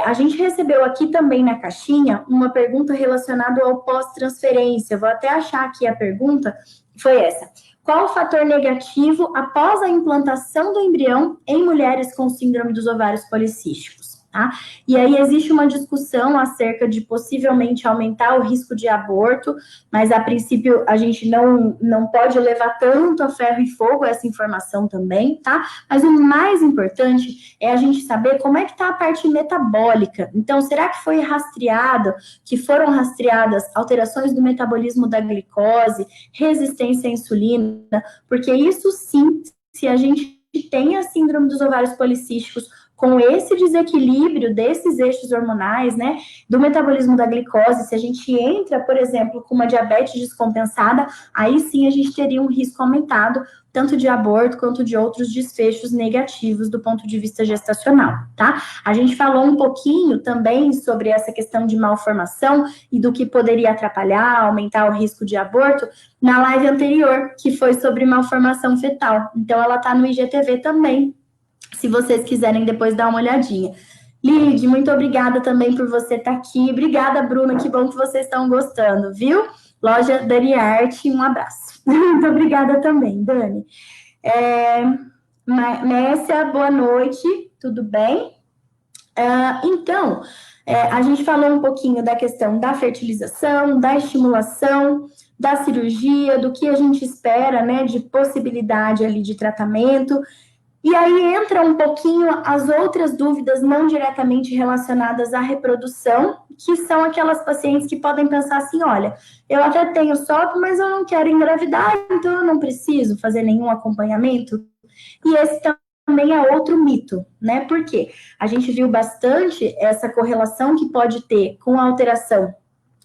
A gente recebeu aqui também na caixinha uma pergunta relacionada ao pós-transferência. Vou até achar aqui a pergunta, foi essa. Qual o fator negativo após a implantação do embrião em mulheres com síndrome dos ovários policísticos? Tá? E aí existe uma discussão acerca de possivelmente aumentar o risco de aborto, mas a princípio a gente não pode levar tanto a ferro e fogo essa informação também, tá? Mas o mais importante é a gente saber como é que está a parte metabólica. Então, será que foi rastreado, que foram rastreadas alterações do metabolismo da glicose, resistência à insulina? Porque isso sim, se a gente tem a síndrome dos ovários policísticos, com esse desequilíbrio desses eixos hormonais, né, do metabolismo da glicose, se a gente entra, por exemplo, com uma diabetes descompensada, aí sim a gente teria um risco aumentado, tanto de aborto quanto de outros desfechos negativos do ponto de vista gestacional, tá? A gente falou um pouquinho também sobre essa questão de malformação e do que poderia atrapalhar, aumentar o risco de aborto na live anterior, que foi sobre malformação fetal. Então, ela tá no IGTV também, se vocês quiserem depois dar uma olhadinha. Lid, muito obrigada também por você estar aqui. Obrigada, Bruna, que bom que vocês estão gostando, viu? Loja Dani Arte, um abraço. Muito obrigada também, Dani. Messia, boa noite, tudo bem? Então, a gente falou um pouquinho da questão da fertilização, da estimulação, da cirurgia, do que a gente espera, né, de possibilidade ali de tratamento. E aí entra um pouquinho as outras dúvidas não diretamente relacionadas à reprodução, que são aquelas pacientes que podem pensar assim, olha, eu até tenho SOP, mas eu não quero engravidar, então eu não preciso fazer nenhum acompanhamento. E esse também é outro mito, né? Porque a gente viu bastante essa correlação que pode ter com a alteração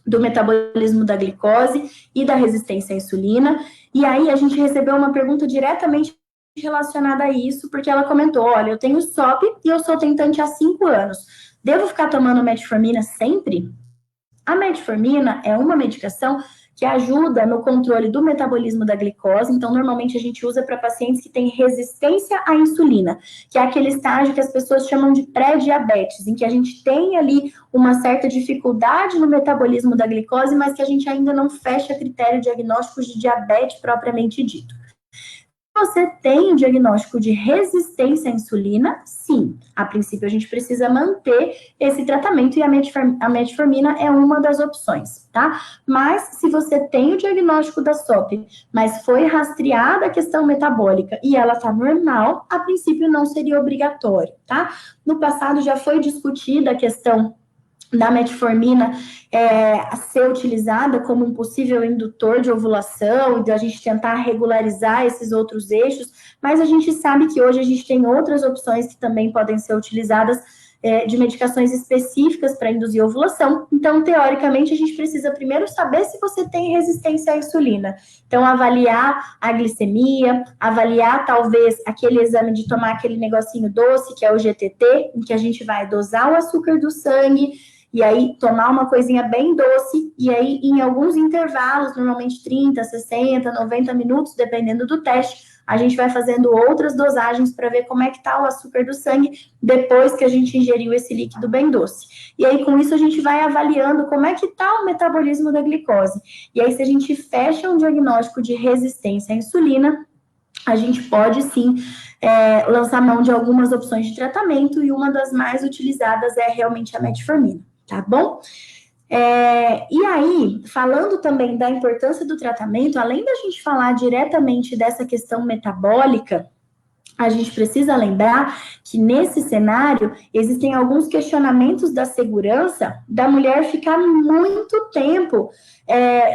do metabolismo da glicose e da resistência à insulina. E aí a gente recebeu uma pergunta diretamente relacionada a isso, porque ela comentou, olha, eu tenho SOP e eu sou tentante há 5 anos. Devo ficar tomando metformina sempre? A metformina é uma medicação que ajuda no controle do metabolismo da glicose, então normalmente a gente usa para pacientes que têm resistência à insulina, que é aquele estágio que as pessoas chamam de pré-diabetes, em que a gente tem ali uma certa dificuldade no metabolismo da glicose, mas que a gente ainda não fecha critério diagnóstico de diabetes propriamente dito. Você tem o diagnóstico de resistência à insulina? Sim. A princípio, a gente precisa manter esse tratamento e a metformina é uma das opções, tá? Mas, se você tem o diagnóstico da SOP, mas foi rastreada a questão metabólica e ela tá normal, a princípio não seria obrigatório, tá? No passado já foi discutida a questão da metformina ser utilizada como um possível indutor de ovulação e de a gente tentar regularizar esses outros eixos, mas a gente sabe que hoje a gente tem outras opções que também podem ser utilizadas de medicações específicas para induzir ovulação. Então, teoricamente, a gente precisa primeiro saber se você tem resistência à insulina. Então, avaliar a glicemia, avaliar talvez aquele exame de tomar aquele negocinho doce, que é o GTT, em que a gente vai dosar o açúcar do sangue, e aí tomar uma coisinha bem doce, e aí em alguns intervalos, normalmente 30, 60, 90 minutos, dependendo do teste, a gente vai fazendo outras dosagens para ver como é que tá o açúcar do sangue depois que a gente ingeriu esse líquido bem doce. E aí com isso a gente vai avaliando como é que tá o metabolismo da glicose. E aí se a gente fecha um diagnóstico de resistência à insulina, a gente pode sim lançar mão de algumas opções de tratamento e uma das mais utilizadas é realmente a metformina. Tá bom? E aí, falando também da importância do tratamento, além da gente falar diretamente dessa questão metabólica, a gente precisa lembrar que nesse cenário existem alguns questionamentos da segurança da mulher ficar muito tempo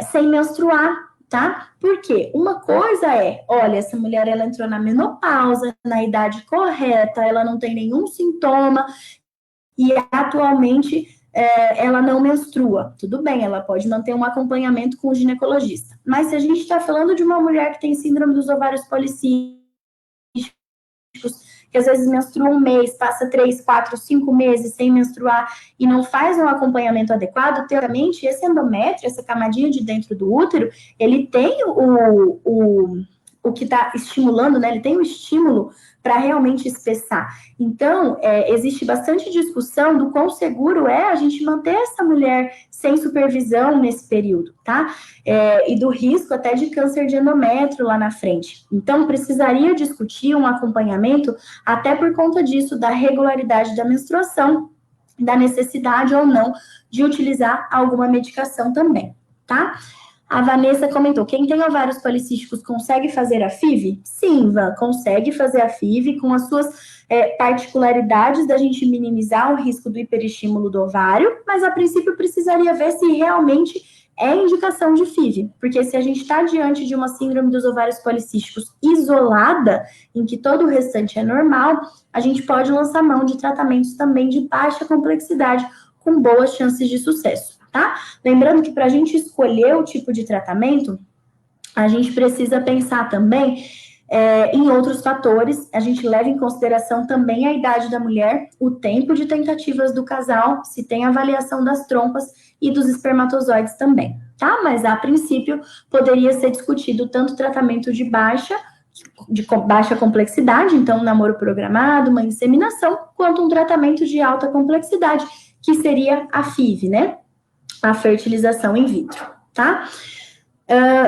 sem menstruar, tá? Porque uma coisa olha, essa mulher ela entrou na menopausa, na idade correta, ela não tem nenhum sintoma e atualmente ela não menstrua. Tudo bem, ela pode manter um acompanhamento com o ginecologista. Mas se a gente está falando de uma mulher que tem síndrome dos ovários policísticos, que às vezes menstrua um mês, passa 3, 4, 5 meses sem menstruar e não faz um acompanhamento adequado, teoricamente, esse endométrio, essa camadinha de dentro do útero, ele tem o que está estimulando, né? Ele tem o estímulo para realmente espessar. Então, existe bastante discussão do quão seguro é a gente manter essa mulher sem supervisão nesse período, tá? E do risco até de câncer de endométrio lá na frente. Então, precisaria discutir um acompanhamento até por conta disso, da regularidade da menstruação, da necessidade ou não de utilizar alguma medicação também, tá? A Vanessa comentou, quem tem ovários policísticos consegue fazer a FIV? Sim, Van, consegue fazer a FIV com as suas particularidades da gente minimizar o risco do hiperestímulo do ovário, mas a princípio precisaria ver se realmente é indicação de FIV, porque se a gente está diante de uma síndrome dos ovários policísticos isolada, em que todo o restante é normal, a gente pode lançar mão de tratamentos também de baixa complexidade, com boas chances de sucesso. Tá? Lembrando que para a gente escolher o tipo de tratamento, a gente precisa pensar também em outros fatores. A gente leva em consideração também a idade da mulher, o tempo de tentativas do casal, se tem avaliação das trompas e dos espermatozoides também, tá? Mas a princípio poderia ser discutido tanto tratamento de baixa complexidade, então um namoro programado, uma inseminação, quanto um tratamento de alta complexidade, que seria a FIV, né? A fertilização in vitro, tá?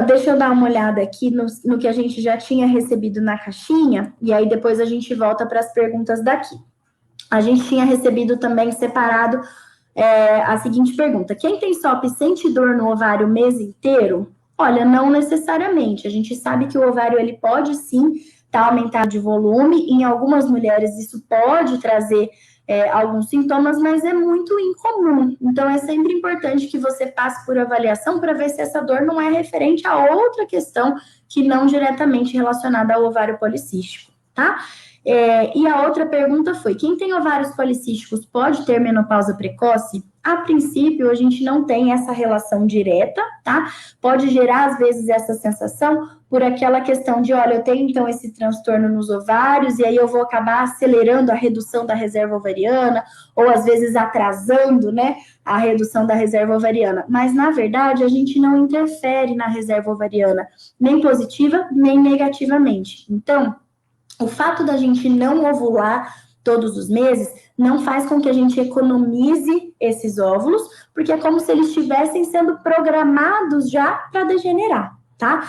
Deixa eu dar uma olhada aqui no que a gente já tinha recebido na caixinha, e aí depois a gente volta para as perguntas daqui. A gente tinha recebido também separado a seguinte pergunta: quem tem SOP sente dor no ovário o mês inteiro? Olha, não necessariamente. A gente sabe que o ovário ele pode sim estar aumentado de volume, e em algumas mulheres isso pode trazer alguns sintomas, mas é muito incomum. Então, é sempre importante que você passe por avaliação para ver se essa dor não é referente a outra questão que não diretamente relacionada ao ovário policístico, tá? E a outra pergunta foi, quem tem ovários policísticos pode ter menopausa precoce? A princípio, a gente não tem essa relação direta, tá? Pode gerar, às vezes, essa sensação por aquela questão de, olha, eu tenho, então, esse transtorno nos ovários, e aí eu vou acabar acelerando a redução da reserva ovariana, ou, às vezes, atrasando, né, a redução da reserva ovariana. Mas, na verdade, a gente não interfere na reserva ovariana, nem positiva, nem negativamente. Então, o fato da gente não ovular todos os meses não faz com que a gente economize esses óvulos, porque é como se eles estivessem sendo programados já para degenerar, tá?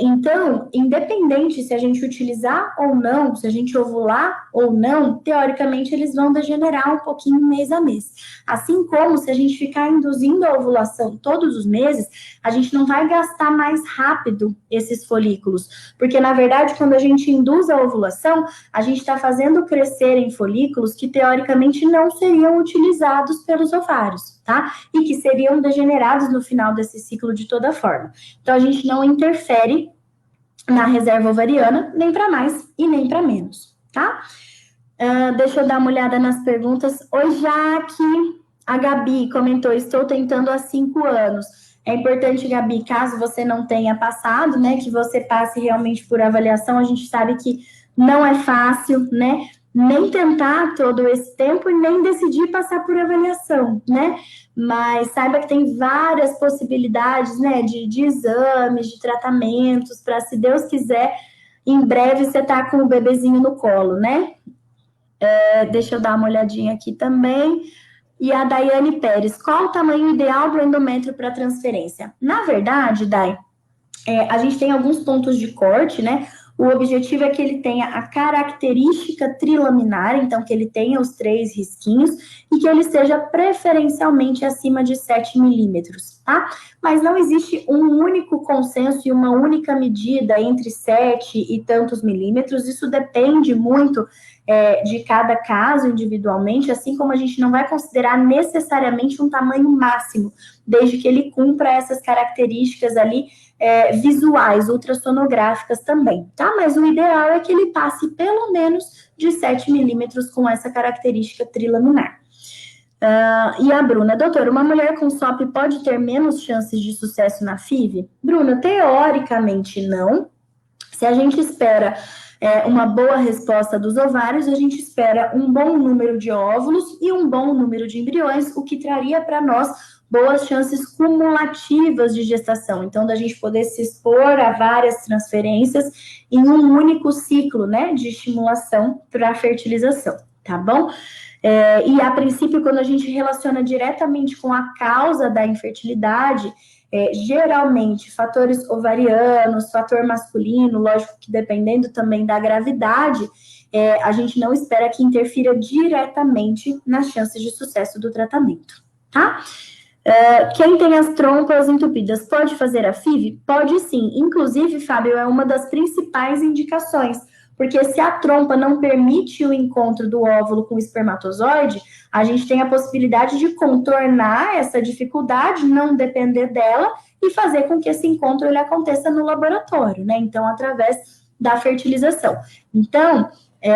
Então, independente se a gente utilizar ou não, se a gente ovular ou não, teoricamente eles vão degenerar um pouquinho mês a mês. Assim como se a gente ficar induzindo a ovulação todos os meses, a gente não vai gastar mais rápido esses folículos, porque na verdade quando a gente induz a ovulação, a gente está fazendo crescerem folículos que teoricamente não seriam utilizados pelos ovários, tá? E que seriam degenerados no final desse ciclo de toda forma. Então a gente não interfere na reserva ovariana, nem para mais e nem para menos, tá? Deixa eu dar uma olhada nas perguntas. Oi, Jaque. A Gabi comentou, estou tentando há 5 anos. É importante, Gabi, caso você não tenha passado, né, que você passe realmente por avaliação. A gente sabe que não é fácil, né, nem tentar todo esse tempo e nem decidir passar por avaliação, né? Mas saiba que tem várias possibilidades, né, de exames, de tratamentos, para, se Deus quiser, em breve você tá com o bebezinho no colo, né? Deixa eu dar uma olhadinha aqui também. E a Daiane Pérez, qual o tamanho ideal do endométrio para transferência? Na verdade, Dai, a gente tem alguns pontos de corte, né? O objetivo é que ele tenha a característica trilaminar, então que ele tenha os 3 risquinhos e que ele seja preferencialmente acima de 7 milímetros, tá? Mas não existe um único consenso e uma única medida entre 7 e tantos milímetros, isso depende muito de cada caso individualmente, assim como a gente não vai considerar necessariamente um tamanho máximo, desde que ele cumpra essas características ali visuais, ultrassonográficas também, tá? Mas o ideal é que ele passe pelo menos de 7 milímetros com essa característica trilaminar. E a Bruna, doutora, uma mulher com SOP pode ter menos chances de sucesso na FIV? Bruna, teoricamente não. Se a gente espera uma boa resposta dos ovários, a gente espera um bom número de óvulos e um bom número de embriões, o que traria para nós boas chances cumulativas de gestação. Então, da gente poder se expor a várias transferências em um único ciclo, né, de estimulação para a fertilização, tá bom? E, a princípio, quando a gente relaciona diretamente com a causa da infertilidade, geralmente, fatores ovarianos, fator masculino, lógico que dependendo também da gravidade, a gente não espera que interfira diretamente nas chances de sucesso do tratamento, tá? Quem tem as trompas entupidas pode fazer a FIV? Pode sim. Inclusive, Fábio, é uma das principais indicações, porque se a trompa não permite o encontro do óvulo com o espermatozoide, a gente tem a possibilidade de contornar essa dificuldade, não depender dela e fazer com que esse encontro ele aconteça no laboratório, né? Então, através da fertilização. Então,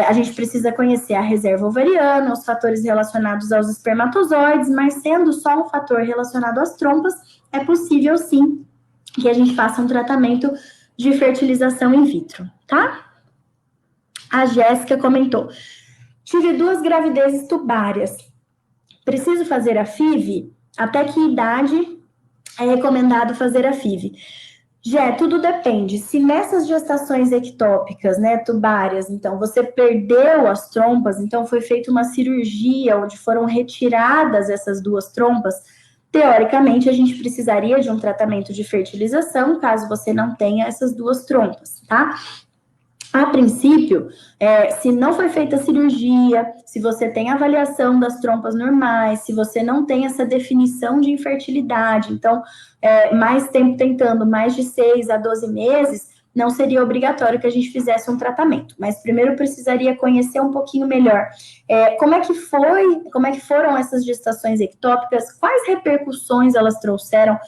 a gente precisa conhecer a reserva ovariana, os fatores relacionados aos espermatozoides, mas sendo só um fator relacionado às trompas, é possível sim que a gente faça um tratamento de fertilização in vitro, tá? A Jéssica comentou: tive 2 gravidezes tubárias. Preciso fazer a FIV? Até que idade é recomendado fazer a FIV? Tudo depende. Se nessas gestações ectópicas, né, tubárias, então você perdeu as trompas, então foi feita uma cirurgia onde foram retiradas essas 2 trompas, teoricamente a gente precisaria de um tratamento de fertilização, caso você não tenha essas 2 trompas, tá? A princípio, se não foi feita a cirurgia, se você tem avaliação das trompas normais, se você não tem essa definição de infertilidade, então, mais tempo tentando, mais de 6 a 12 meses, não seria obrigatório que a gente fizesse um tratamento. Mas primeiro precisaria conhecer um pouquinho melhor como é que foram essas gestações ectópicas, quais repercussões elas trouxeram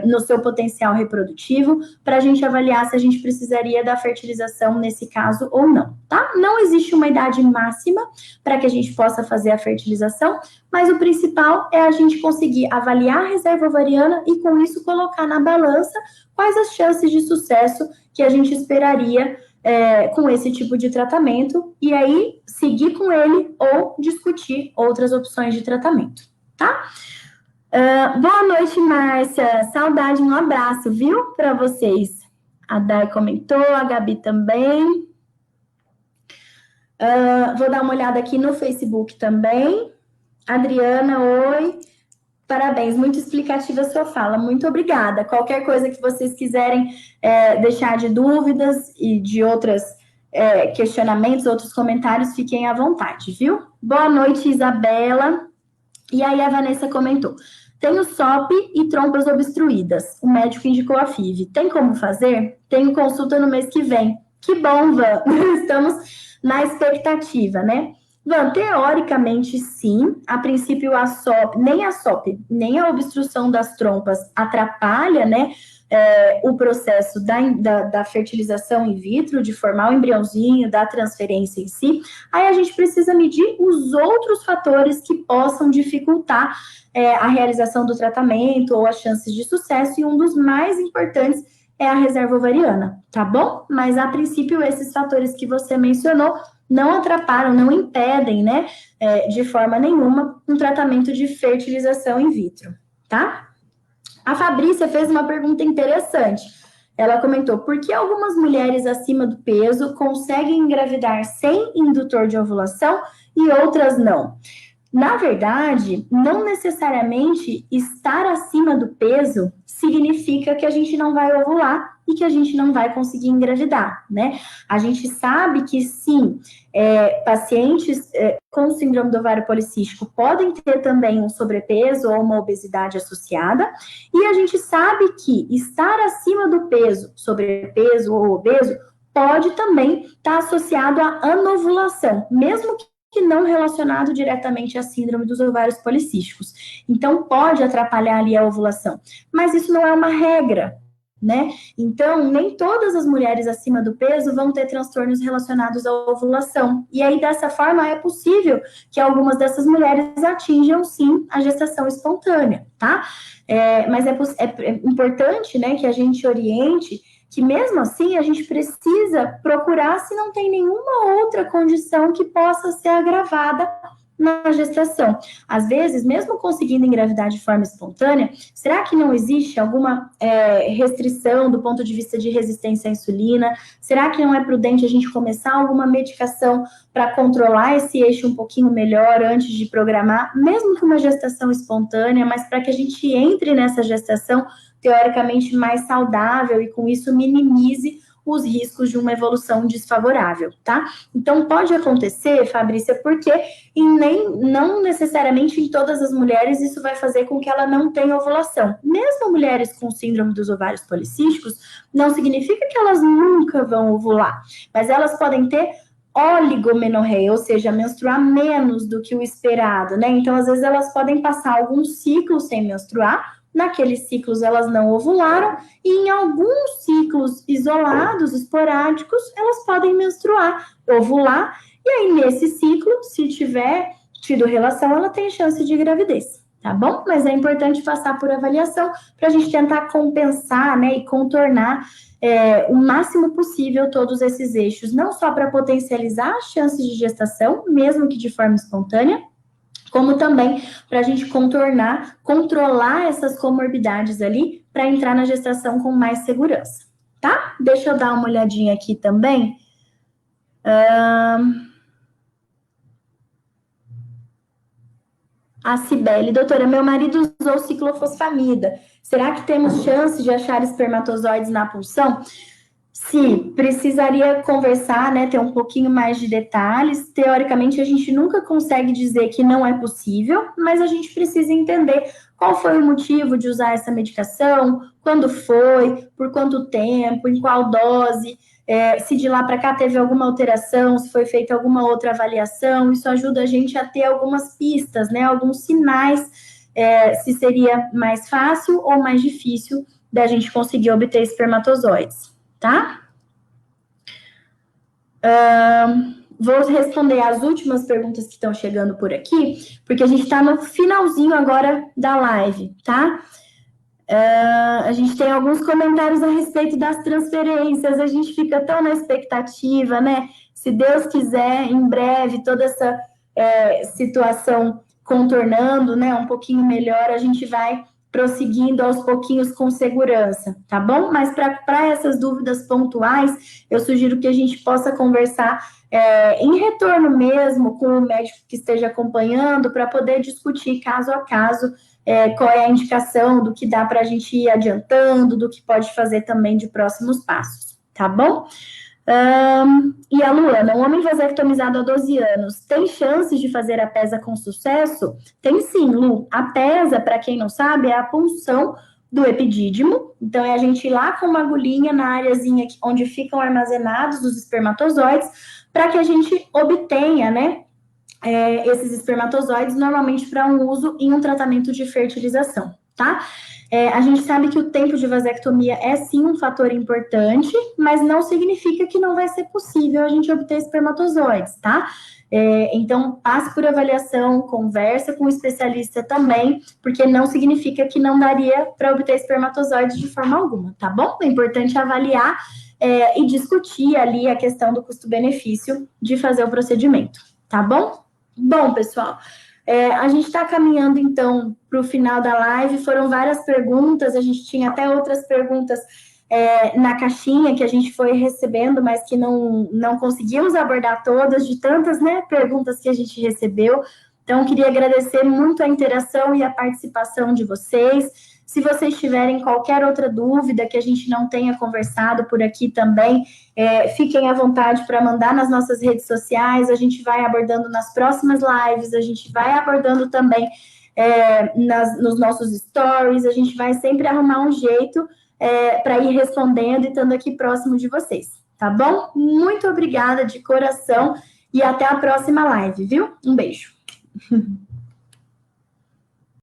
no seu potencial reprodutivo, para a gente avaliar se a gente precisaria da fertilização nesse caso ou não, tá? Não existe uma idade máxima para que a gente possa fazer a fertilização, mas o principal é a gente conseguir avaliar a reserva ovariana e, com isso, colocar na balança quais as chances de sucesso que a gente esperaria com esse tipo de tratamento, e aí seguir com ele ou discutir outras opções de tratamento, tá? Boa noite, Márcia. Saudade, um abraço, viu? Para vocês. A Dai comentou, a Gabi também. Vou dar uma olhada aqui no Facebook também. Adriana, oi. Parabéns, muito explicativa a sua fala. Muito obrigada. Qualquer coisa que vocês quiserem deixar de dúvidas e de outros questionamentos, outros comentários, fiquem à vontade, viu? Boa noite, Isabela. E aí a Vanessa comentou: tenho SOP e trompas obstruídas. O médico indicou a FIV. Tem como fazer? Tenho consulta no mês que vem. Que bom, Van. Estamos na expectativa, né? Van, teoricamente, sim. A princípio, a SOP, nem a obstrução das trompas atrapalha, né, o processo da fertilização in vitro, de formar o embriãozinho, da transferência em si. Aí a gente precisa medir os outros fatores que possam dificultar a realização do tratamento ou as chances de sucesso, e um dos mais importantes é a reserva ovariana, tá bom? Mas, a princípio, esses fatores que você mencionou não atrapalham, não impedem, né, de forma nenhuma, um tratamento de fertilização in vitro, tá? A Fabrícia fez uma pergunta interessante. Ela comentou: por que algumas mulheres acima do peso conseguem engravidar sem indutor de ovulação e outras não? Na verdade, não necessariamente estar acima do peso significa que a gente não vai ovular e que a gente não vai conseguir engravidar, né? A gente sabe que sim, pacientes com síndrome do ovário policístico podem ter também um sobrepeso ou uma obesidade associada, e a gente sabe que estar acima do peso, sobrepeso ou obeso, pode também estar associado à anovulação, mesmo que não relacionado diretamente à síndrome dos ovários policísticos. Então, pode atrapalhar ali a ovulação, mas isso não é uma regra, né? Então, nem todas as mulheres acima do peso vão ter transtornos relacionados à ovulação. E aí, dessa forma, é possível que algumas dessas mulheres atinjam, sim, a gestação espontânea, tá? Mas é importante, né, que a gente oriente que mesmo assim a gente precisa procurar se não tem nenhuma outra condição que possa ser agravada na gestação. Às vezes, mesmo conseguindo engravidar de forma espontânea, será que não existe alguma restrição do ponto de vista de resistência à insulina? Será que não é prudente a gente começar alguma medicação para controlar esse eixo um pouquinho melhor antes de programar, mesmo que uma gestação espontânea, mas para que a gente entre nessa gestação teoricamente mais saudável e com isso minimize os riscos de uma evolução desfavorável, tá? Então, pode acontecer, Fabrícia, porque não necessariamente em todas as mulheres isso vai fazer com que ela não tenha ovulação. Mesmo mulheres com síndrome dos ovários policísticos, não significa que elas nunca vão ovular, mas elas podem ter oligomenorreia, ou seja, menstruar menos do que o esperado, né? Então, às vezes, elas podem passar alguns ciclos sem menstruar. Naqueles ciclos elas não ovularam e em alguns ciclos isolados, esporádicos, elas podem menstruar, ovular, e aí nesse ciclo, se tiver tido relação, ela tem chance de gravidez, tá bom? Mas é importante passar por avaliação para a gente tentar compensar, né, e contornar o máximo possível todos esses eixos, não só para potencializar as chances de gestação, mesmo que de forma espontânea, como também para a gente controlar essas comorbidades ali, para entrar na gestação com mais segurança, tá? Deixa eu dar uma olhadinha aqui também. A Cibele, doutora, meu marido usou ciclofosfamida. Será que temos chance de achar espermatozoides na punção? Sim, precisaria conversar, né, ter um pouquinho mais de detalhes. Teoricamente, a gente nunca consegue dizer que não é possível, mas a gente precisa entender qual foi o motivo de usar essa medicação, quando foi, por quanto tempo, em qual dose, se de lá para cá teve alguma alteração, se foi feita alguma outra avaliação. Isso ajuda a gente a ter algumas pistas, né, alguns sinais, se seria mais fácil ou mais difícil da gente conseguir obter espermatozoides. Tá? Vou responder as últimas perguntas que estão chegando por aqui, porque a gente está no finalzinho agora da live, tá? A gente tem alguns comentários a respeito das transferências, a gente fica tão na expectativa, né? Se Deus quiser, em breve, toda essa situação contornando, né, um pouquinho melhor, a gente vai prosseguindo aos pouquinhos com segurança, tá bom? Mas para essas dúvidas pontuais, eu sugiro que a gente possa conversar em retorno mesmo com o médico que esteja acompanhando, para poder discutir caso a caso qual é a indicação do que dá para a gente ir adiantando, do que pode fazer também de próximos passos, tá bom? E a Luana, um homem vasectomizado há 12 anos, tem chances de fazer a PESA com sucesso? Tem sim, Lu. A PESA, para quem não sabe, é a punção do epidídimo. Então, é a gente ir lá com uma agulhinha na areazinha onde ficam armazenados os espermatozoides, para que a gente obtenha, né, esses espermatozoides, normalmente para um uso em um tratamento de fertilização, tá? A gente sabe que o tempo de vasectomia é sim um fator importante, mas não significa que não vai ser possível a gente obter espermatozoides, tá? Então, passe por avaliação, conversa com o especialista também, porque não significa que não daria para obter espermatozoides de forma alguma, tá bom? É importante avaliar e discutir ali a questão do custo-benefício de fazer o procedimento, tá bom? Bom, pessoal, a gente está caminhando, então, para o final da live. Foram várias perguntas, a gente tinha até outras perguntas na caixinha que a gente foi recebendo, mas que não conseguimos abordar todas, de tantas, né, perguntas que a gente recebeu. Então, queria agradecer muito a interação e a participação de vocês. Se vocês tiverem qualquer outra dúvida que a gente não tenha conversado por aqui também, fiquem à vontade para mandar nas nossas redes sociais. A gente vai abordando nas próximas lives, a gente vai abordando também nos nossos stories, a gente vai sempre arrumar um jeito para ir respondendo e estando aqui próximo de vocês, tá bom? Muito obrigada de coração e até a próxima live, viu? Um beijo.